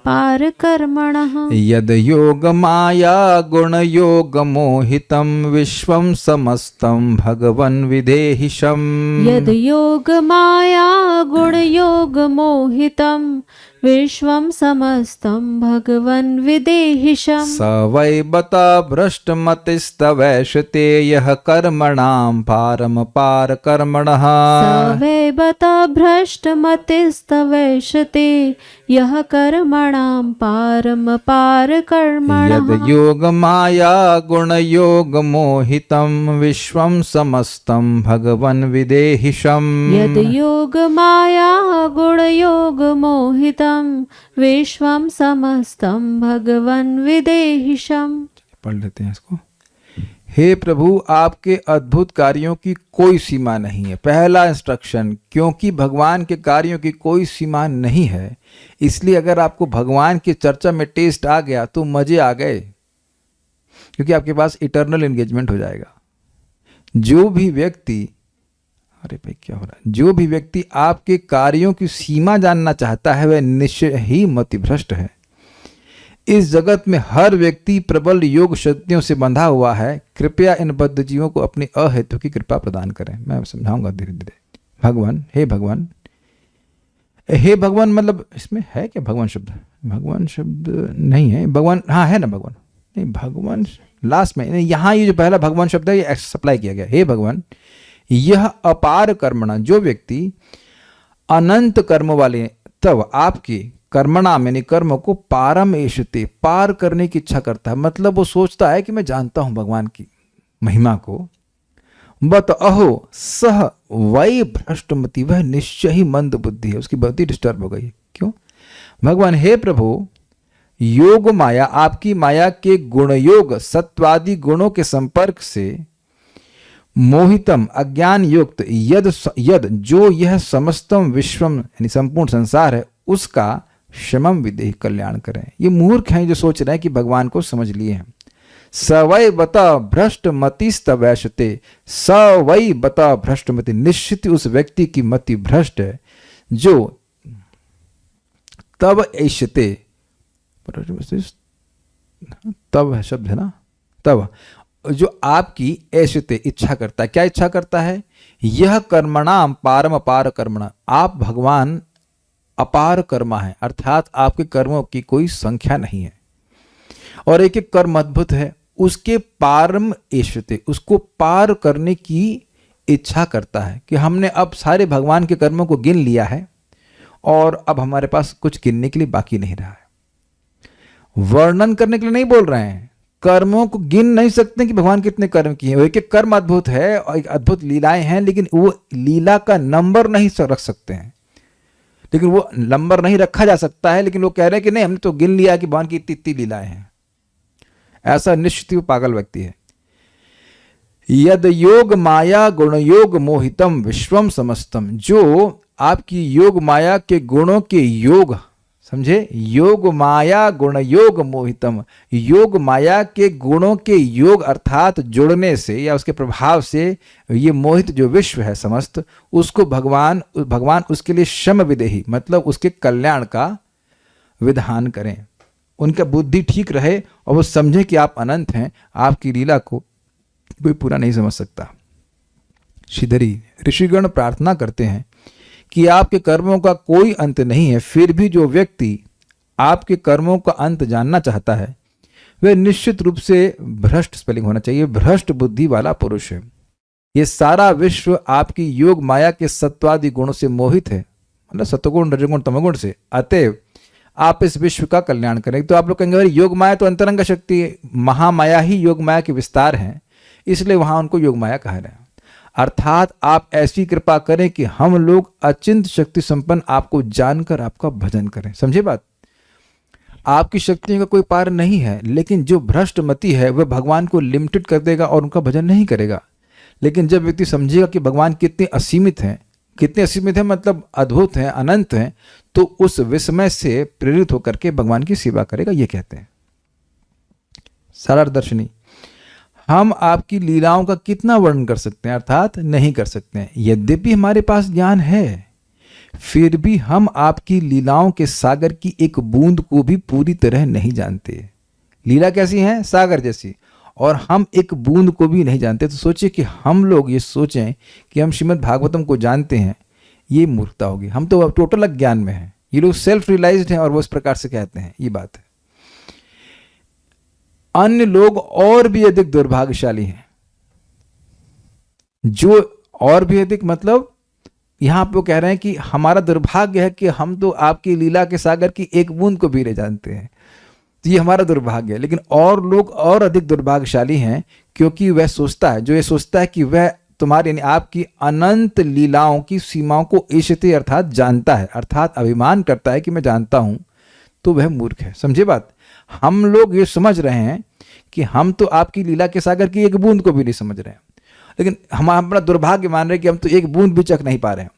पारकर्मणः। यद योगमाया गुणयोगमोहितं विश्वं समस्तं भगवन् विदेहिशम्। यद योगमाया गुणयोगमोहितं विश्वं समस्तं भगवन् विदेहिशम्। स वै बता भ्रष्टमतिस्तवैषते यः कर्मणां पारमपार कर्मणः। स वै बता भ्रष्टमतिस्तवैषते यः कर्मणां पारमपार कर्मणः। यद योगमाया गुणयोगमोहितं विश्वं समस्तं भगवन् विदेहिशम्। यद योगमाया गुणयोगमोहितं विश्वं समस्तं भगवन् विदेहिशम्। पढ़ लेते हैं इसको। हे प्रभु, आपके अद्भुत कार्यों की कोई सीमा नहीं है। पहला इंस्ट्रक्शन, क्योंकि भगवान के कार्यों की कोई सीमा नहीं है, इसलिए अगर आपको भगवान की चर्चा में टेस्ट आ गया तो मजे आ गए, क्योंकि आपके पास इटर्नल एंगेजमेंट हो जाएगा। जो भी व्यक्ति, अरे भाई क्या हो रहा है, जो भी व्यक्ति आपके कार्यों की सीमा जानना चाहता है वह निश्चय ही मतिभ्रष्ट है। इस जगत में हर व्यक्ति प्रबल योग शक्तियों से बंधा हुआ है। कृपया इन बद्ध जीवों को अपनी अहेतु की कृपा प्रदान करें। मैं समझाऊंगा धीरे धीरे। भगवान, हे भगवान, हे भगवान मतलब इसमें है क्या भगवान शब्द? भगवान शब्द नहीं है। भगवान, हाँ है ना भगवान, नहीं भगवान लास्ट में, यहाँ ये जो पहला भगवान शब्द है ये सप्लाई किया गया। हे भगवान, यह अपार कर्मणा, जो व्यक्ति अनंत कर्म वाले, तब आपकी कर्मणाम यानी कर्म को पारम एषते, पार करने की इच्छा करता है। मतलब वो सोचता है कि मैं जानता हूं भगवान की महिमा को। बत अहो सह वै भ्रष्टमति, वह निश्चय ही मंद बुद्धि है, उसकी बुद्धि डिस्टर्ब हो गई। क्यों? भगवान, हे प्रभु, योग माया, आपकी माया के गुण योग सत्वादि गुणों के संपर्क से मोहितम अज्ञान युक्त यद जो यह समस्तम विश्वम यानी संपूर्ण संसार है उसका क्षमम विदेह कल्याण करें। ये मूर्ख हैं जो सोच रहे हैं कि भगवान को समझ लिए हैं। सवै बता भ्रष्ट मतिस्तवैषते, सवै बता भ्रष्ट मति, निश्चित उस व्यक्ति की मति भ्रष्ट है जो तब ऐशते, तब है शब्द है ना, तब जो आपकी ऐशते इच्छा करता है। क्या इच्छा करता है? यह कर्मणाम पारम अपार कर्मणा, आप भगवान अपार कर्मा है, अर्थात आपके कर्मों की कोई संख्या नहीं है और एक एक कर्म अद्भुत है। उसके पारम ऐशते, उसको पार करने की इच्छा करता है कि हमने अब सारे भगवान के कर्मों को गिन लिया है और अब हमारे पास कुछ गिनने के लिए बाकी नहीं रहा है। वर्णन करने के लिए नहीं बोल रहे हैं, कर्मों को गिन नहीं सकते कि भगवान कितने कर्म किए हैं। एक एक कर्म अद्भुत है और एक अद्भुत लीलाएं हैं, लेकिन वो लीला का नंबर नहीं रख सकते हैं। लेकिन वो नंबर नहीं रखा जा सकता है, लेकिन लोग कह रहे हैं कि नहीं हमने तो गिन लिया कि भगवान की इतनी इतनी लीलाएं हैं। ऐसा निश्चित ही पागल व्यक्ति है। यद योग माया गुण योग मोहितम विश्वम समस्तम, जो आपकी योग माया के गुणों के योग, समझे, योग माया गुण योग मोहितम, योग माया के गुणों के योग अर्थात जुड़ने से या उसके प्रभाव से ये मोहित जो विश्व है समस्त, उसको भगवान उसके लिए क्षम विदेही, मतलब उसके कल्याण का विधान करें। उनका बुद्धि ठीक रहे और वो समझे कि आप अनंत हैं, आपकी लीला को कोई पूरा नहीं समझ सकता। श्रीधरी, ऋषिगण प्रार्थना करते हैं कि आपके कर्मों का कोई अंत नहीं है, फिर भी जो व्यक्ति आपके कर्मों का अंत जानना चाहता है वह निश्चित रूप से भ्रष्ट, स्पेलिंग होना चाहिए, भ्रष्ट बुद्धि वाला पुरुष है। ये सारा विश्व आपकी योग माया के सत्वादि गुणों से मोहित है, मतलब सत्वगुण रजोगुण तमोगुण से। अतएव आप इस विश्व का कल्याण करें। तो आप लोग कहेंगे योग माया तो अंतरंग शक्ति है, महामाया ही योग माया के विस्तार हैं, इसलिए वहां उनको योग माया कहा रहे हैं। अर्थात आप ऐसी कृपा करें कि हम लोग अचिंत शक्ति संपन्न आपको जानकर आपका भजन करें। समझे बात? आपकी शक्तियों का कोई पार नहीं है, लेकिन जो भ्रष्ट मति है वह भगवान को लिमिटेड कर देगा और उनका भजन नहीं करेगा। लेकिन जब व्यक्ति समझेगा कि भगवान कितने असीमित हैं, कितने असीमित हैं, मतलब अद्भुत हैं, अनंत हैं, तो उस विस्मय से प्रेरित होकर के भगवान की सेवा करेगा, ये कहते हैं। सारार्थ-दर्शनी, हम आपकी लीलाओं का कितना वर्णन कर सकते हैं, अर्थात नहीं कर सकते हैं। यद्यपि हमारे पास ज्ञान है, फिर भी हम आपकी लीलाओं के सागर की एक बूंद को भी पूरी तरह नहीं जानते। लीला कैसी है, सागर जैसी, और हम एक बूंद को भी नहीं जानते। तो सोचिए कि हम लोग ये सोचें कि हम श्रीमद् भागवतम को जानते हैं, ये मूर्खता होगी। हम तो टोटल अज्ञान में हैं। ये लोग सेल्फ रियलाइज्ड हैं और वो इस प्रकार से कहते हैं, ये बात है। अन्य लोग और भी अधिक दुर्भाग्यशाली हैं, जो और भी अधिक, मतलब यहां पे वो कह रहे हैं कि हमारा दुर्भाग्य है कि हम तो आपकी लीला के सागर की एक बूंद को भी नहीं जानते हैं। तो ये हमारा दुर्भाग्य है। लेकिन और लोग और अधिक दुर्भाग्यशाली हैं, क्योंकि वह सोचता है, जो ये सोचता है कि वह तुम्हारी यानी आपकी अनंत लीलाओं की सीमाओं को ईशते अर्थात जानता है, अर्थात अभिमान करता है कि मैं जानता हूं, तो वह मूर्ख है। समझे बात? हम लोग ये समझ रहे हैं कि हम तो आपकी लीला के सागर की एक बूंद को भी नहीं समझ रहे हैं, लेकिन हम अपना दुर्भाग्य मान रहे हैं कि हम तो एक बूंद भी चख नहीं पा रहे हैं।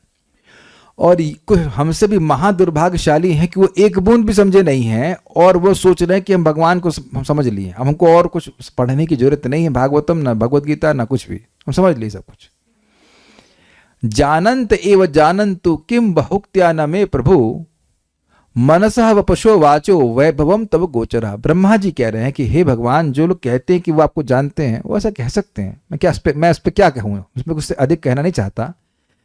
और कुछ हमसे भी महादुर्भाग्यशाली हैं कि वो एक बूंद भी समझे नहीं हैं, और वो सोच रहे हैं कि हम भगवान को हम समझ लिए, अब हमको और कुछ पढ़ने की जरूरत नहीं है, भागवतम ना भगवत गीता ना कुछ भी, हम समझ लिए सब कुछ। जानंत एव जानंतु किम बहुक्त्या न मे प्रभु मनसः वपशो वाचो वैभवम तब गोचरा। ब्रह्मा जी कह रहे हैं कि हे भगवान, जो लोग कहते हैं कि वो आपको जानते हैं, वो ऐसा कह सकते हैं। मैं इस पे क्या कहूँ, उसमें कुछ अधिक कहना नहीं चाहता।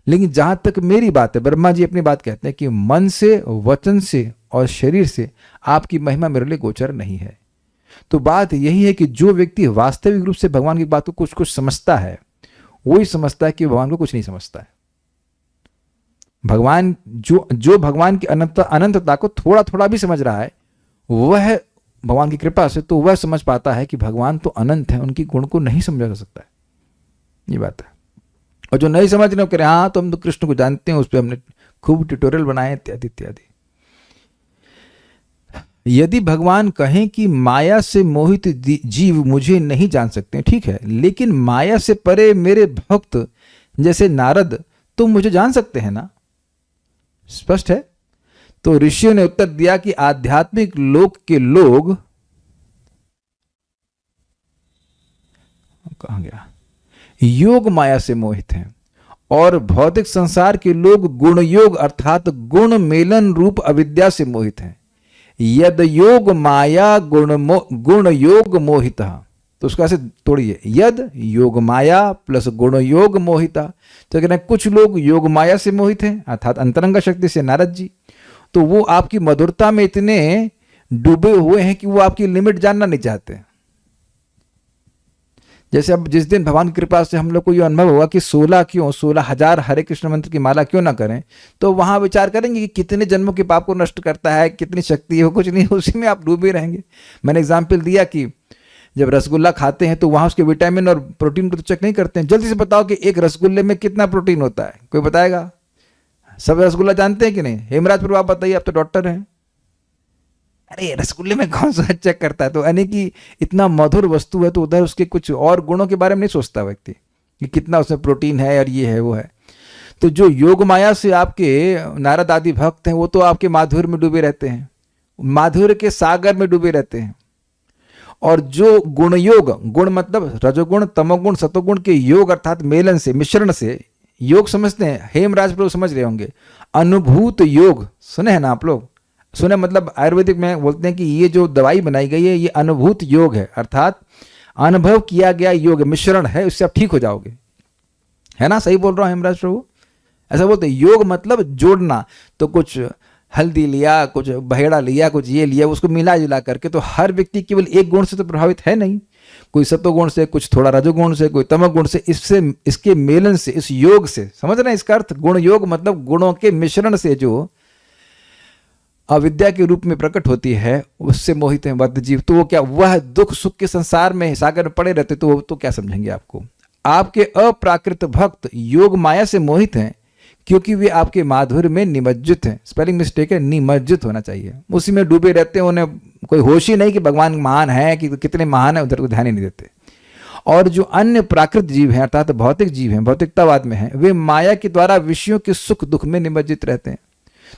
लेकिन जहां तक मेरी बात है, ब्रह्मा जी अपनी बात कहते हैं कि मन से, वचन से और शरीर से आपकी महिमा मेरे लिए गोचर नहीं है। तो बात यही है कि जो व्यक्ति वास्तविक रूप से भगवान की बात को कुछ कुछ समझता है, वही समझता है कि भगवान को कुछ नहीं समझता है। भगवान जो भगवान की अनंतता को थोड़ा थोड़ा भी समझ रहा है, वह भगवान की कृपा से तो वह समझ पाता है कि भगवान तो अनंत है, उनकी गुण को नहीं समझा जा सकता है। ये बात है। और जो नहीं समझ रहे कह रहे हाँ तो हम तो कृष्ण को जानते हैं, उस पर हमने खूब ट्यूटोरियल बनाए इत्यादि इत्यादि। यदि भगवान कहें कि माया से मोहित जीव मुझे नहीं जान सकते, ठीक है, लेकिन माया से परे मेरे भक्त जैसे नारद तो मुझे जान सकते हैं ना। स्पष्ट है। तो ऋषियों ने उत्तर दिया कि आध्यात्मिक लोक के लोग, कहां गया, योग माया से मोहित हैं, और भौतिक संसार के लोग गुण योग अर्थात गुण मेलन रूप अविद्या से मोहित हैं। यद योग माया गुण योग मोहिता, तो उसका ऐसे तोड़िए, यद योग माया प्लस गुण योग मोहिता। तो कहते हैं कुछ लोग योग माया से मोहित हैं, अर्थात अंतरंग शक्ति से नारद जी, तो वो आपकी मधुरता में इतने डूबे हुए हैं कि वो आपकी लिमिट जानना नहीं चाहते। जैसे अब जिस दिन भगवान की कृपा से हम लोग को ये अनुभव हुआ कि 16,000 हरे कृष्ण मंत्र की माला क्यों ना करें, तो वहां विचार करेंगे कि कितने जन्मों के पाप को नष्ट करता है, कितनी शक्ति है, कुछ नहीं, उसी में आप डूबे रहेंगे। मैंने एग्जाम्पल दिया कि जब रसगुल्ला खाते हैं तो वहां उसके विटामिन और प्रोटीन को तो चेक नहीं करते हैं। जल्दी से बताओ कि एक रसगुल्ले में कितना प्रोटीन होता है, कोई बताएगा? सब रसगुल्ला जानते हैं कि नहीं? हेमराज प्रभु आप बताइए, आप तो डॉक्टर हैं। अरे रसगुल्ले में कौन सा चेक करता है? तो यानी कि इतना मधुर वस्तु है तो उधर उसके कुछ और गुणों के बारे में नहीं सोचता व्यक्ति कि कितना उसमें प्रोटीन है और ये है वो है। तो जो योग माया से आपके नारद आदि भक्त हैं, वो तो आपके माधुर्य में डूबे रहते हैं, माधुर्य के सागर में डूबे रहते हैं। और जो गुण योग, गुण मतलब रजोगुण तमोगुण सतोगुण के योग अर्थात मेलन से, मिश्रण से योग समझते हैं। हेमराज प्रभु समझ रहे होंगे। अनुभूत योग सुने हैं ना आप लोग? सुने मतलब आयुर्वेदिक में बोलते हैं कि ये जो दवाई बनाई गई है ये अनुभूत योग है, अर्थात अनुभव किया गया योग, मिश्रण है, उससे आप ठीक हो जाओगे। है ना? सही बोल रहा हूं हेमराज प्रभु? ऐसा बोलते हैं। योग मतलब जोड़ना, तो कुछ हल्दी लिया, कुछ बहेड़ा लिया, कुछ ये लिया, उसको मिला जुला करके। तो हर व्यक्ति केवल एक गुण से तो प्रभावित है नहीं, कोई सत्वगुण से, कुछ थोड़ा रजोगुण से, कोई तमोगुण से, इससे इसके मेलन से, इस योग से, समझ रहे हैं इसका अर्थ? गुण योग मतलब गुणों के मिश्रण से जो अविद्या के रूप में प्रकट होती है, उससे मोहित है बद्ध जीव। तो वो क्या, वह दुख सुख के संसार में सागर में पड़े रहते, तो वो तो क्या समझेंगे आपको? आपके अप्राकृत भक्त योग माया से मोहित हैं क्योंकि वे आपके माधुर्य में निमज्जित हैं। स्पेलिंग मिस्टेक है, निमज्जित होना चाहिए। उसी में डूबे रहते हैं, उन्हें कोई होश ही नहीं कि भगवान महान है, कि कितने महान है, उधर को ध्यान ही नहीं देते। और जो अन्य प्राकृत जीव हैं अर्थात भौतिक जीव हैं, भौतिकतावाद में हैं, वे माया के द्वारा विषयों के सुख दुख में निमज्जित रहते हैं।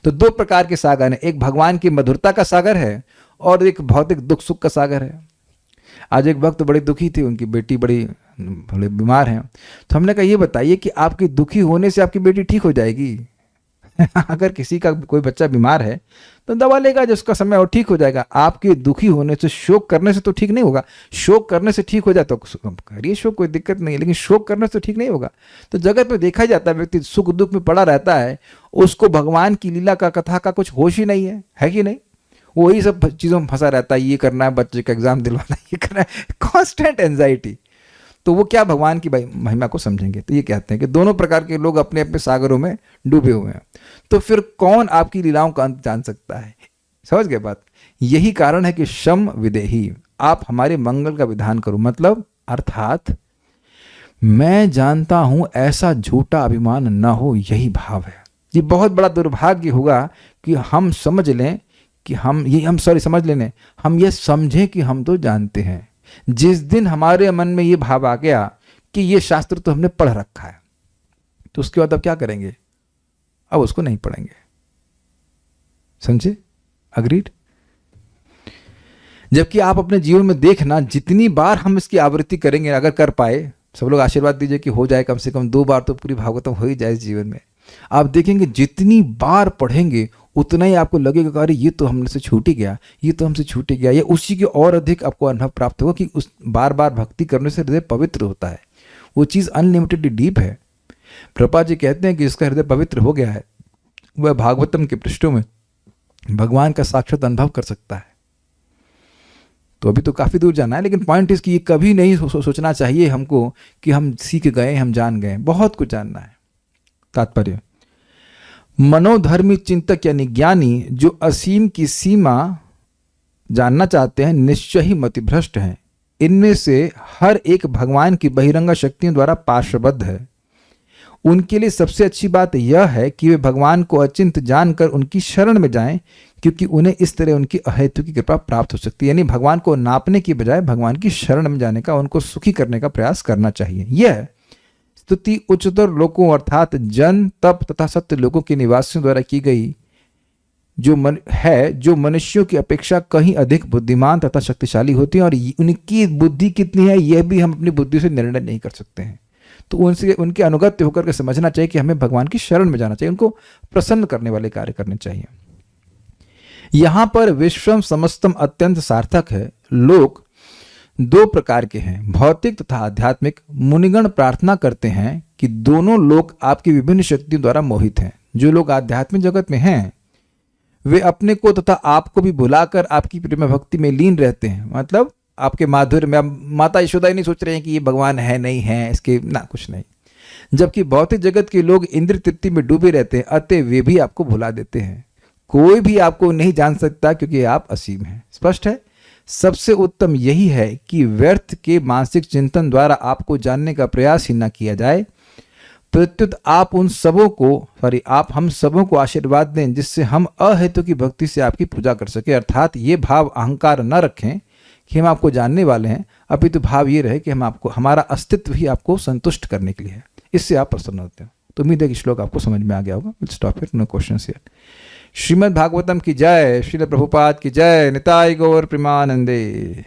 तो दो प्रकार के सागर हैं, एक भगवान की मधुरता का सागर है और एक भौतिक दुख सुख का सागर है। आज एक भक्त बड़ी दुखी थी, उनकी बेटी बड़ी बीमार है। तो हमने कहा ये बताइए कि आपकी दुखी होने से आपकी बेटी ठीक हो जाएगी? अगर किसी का कोई बच्चा बीमार है तो दवा लेगा, जो उसका समय और ठीक हो जाएगा। आपके दुखी होने से, शोक करने से तो ठीक नहीं होगा। शोक करने से ठीक हो जाए तो करिए शोक, कोई दिक्कत नहीं है, लेकिन शोक करने से ठीक नहीं होगा। तो जगत पे देखा जाता है व्यक्ति सुख दुख में पड़ा रहता है, उसको भगवान की लीला का कथा का कुछ होश ही नहीं है कि नहीं? वही सब चीज़ों में फंसा रहता है, ये करना है, बच्चे का एग्जाम दिलवाना, ये करना है, कॉन्स्टेंट एंजाइटी। तो वो क्या भगवान की महिमा को समझेंगे? तो ये कहते हैं कि दोनों प्रकार के लोग अपने अपने सागरों में डूबे हुए हैं। तो फिर कौन आपकी लीलाओं का अंत जान सकता है? समझ गए बात? यही कारण है कि शम विदेही, आप हमारे मंगल का विधान करो, मतलब अर्थात मैं जानता हूं ऐसा झूठा अभिमान न हो, यही भाव है। ये बहुत बड़ा दुर्भाग्य होगा कि हम समझ लें कि हम ये समझें कि हम तो जानते हैं। जिस दिन हमारे मन में ये भाव आ गया कि ये शास्त्र तो हमने पढ़ रखा है, तो उसके बाद अब क्या करेंगे? अब उसको नहीं पढ़ेंगे। समझे? अग्रीड? जबकि आप अपने जीवन में देखना, जितनी बार हम इसकी आवृत्ति करेंगे, अगर कर पाए, सब लोग आशीर्वाद दीजिए कि हो जाए, कम से कम 2 बार तो पूरी भागवतम हो ही जाए इस जीवन में। आप देखेंगे जितनी बार पढ़ेंगे उतना ही आपको लगेगा अरे ये तो हमसे छूट ही गया, ये तो हमसे छूट ही गया। या उसी के और अधिक आपको अनुभव प्राप्त होगा कि उस बार बार भक्ति करने से हृदय पवित्र होता है। वो चीज़ अनलिमिटेडली डीप है। प्रभुपाद जी कहते हैं कि जिसका हृदय पवित्र हो गया है वह भागवतम के पृष्ठों में भगवान का साक्षात अनुभव कर सकता है। तो अभी तो काफ़ी दूर जाना है, लेकिन पॉइंट इस कि ये कभी नहीं सोचना चाहिए हमको कि हम सीख गए, हम जान गए। बहुत कुछ जानना है। तात्पर्य, मनोधर्मी चिंतक यानी ज्ञानी जो असीम की सीमा जानना चाहते हैं, निश्चय ही मतिभ्रष्ट हैं। इनमें से हर एक भगवान की बहिरंग शक्तियों द्वारा पार्श्वबद्ध है। उनके लिए सबसे अच्छी बात यह है कि वे भगवान को अचिंत जानकर उनकी शरण में जाएं, क्योंकि उन्हें इस तरह उनकी अहेतु की कृपा प्राप्त हो सकती है। यानी भगवान को नापने की बजाय भगवान की शरण में जाने का, उनको सुखी करने का प्रयास करना चाहिए। यह स्तुति उच्चतर लोकों अर्थात जन, तप तथा सत्य लोकों के निवासियों द्वारा की गई जो मनुष्यों की अपेक्षा कहीं अधिक बुद्धिमान तथा शक्तिशाली होती है। और उनकी बुद्धि कितनी है यह भी हम अपनी बुद्धि से निर्णय नहीं कर सकते हैं। तो उनके अनुगत्य होकर के समझना चाहिए कि हमें भगवान की शरण में जाना चाहिए, उनको प्रसन्न करने वाले कार्य करने चाहिए। यहां पर विश्वम समस्तम अत्यंत सार्थक है। लोग 2 प्रकार के हैं, भौतिक तथा आध्यात्मिक। मुनिगण प्रार्थना करते हैं कि दोनों लोग आपकी विभिन्न शक्तियों द्वारा मोहित हैं। जो लोग आध्यात्मिक जगत में हैं वे अपने को तथा आपको भी भुलाकर आपकी प्रेम भक्ति में लीन रहते हैं। मतलब आपके माधुर्य में। अब माता यशोदा ही नहीं सोच रहे हैं कि ये भगवान है नहीं है, इसके ना कुछ नहीं। जबकि भौतिक जगत के लोग इंद्र तृप्ति में डूबे रहते हैं, अतः वे भी आपको भुला देते हैं। कोई भी आपको नहीं जान सकता क्योंकि आप असीम हैं। स्पष्ट है? सबसे उत्तम यही है कि व्यर्थ के मानसिक चिंतन द्वारा आपको जानने का प्रयास ही न किया जाए, प्रत्युत आप हम सबों को आशीर्वाद दें जिससे हम अहेतु की भक्ति से आपकी पूजा कर सके। अर्थात ये भाव अहंकार न रखें कि हम आपको जानने वाले हैं, अपितु भाव ये रहे कि हमारा अस्तित्व ही आपको संतुष्ट करने के लिए है। इससे आप प्रसन्न होते हो। तो उम्मीद है कि श्लोक आपको समझ में आ गया होगा। Will stop here, no questions here. Srimad Bhagavatam की जय, श्रील प्रभुपाद की जय, निताय गौर प्रेमानंदे।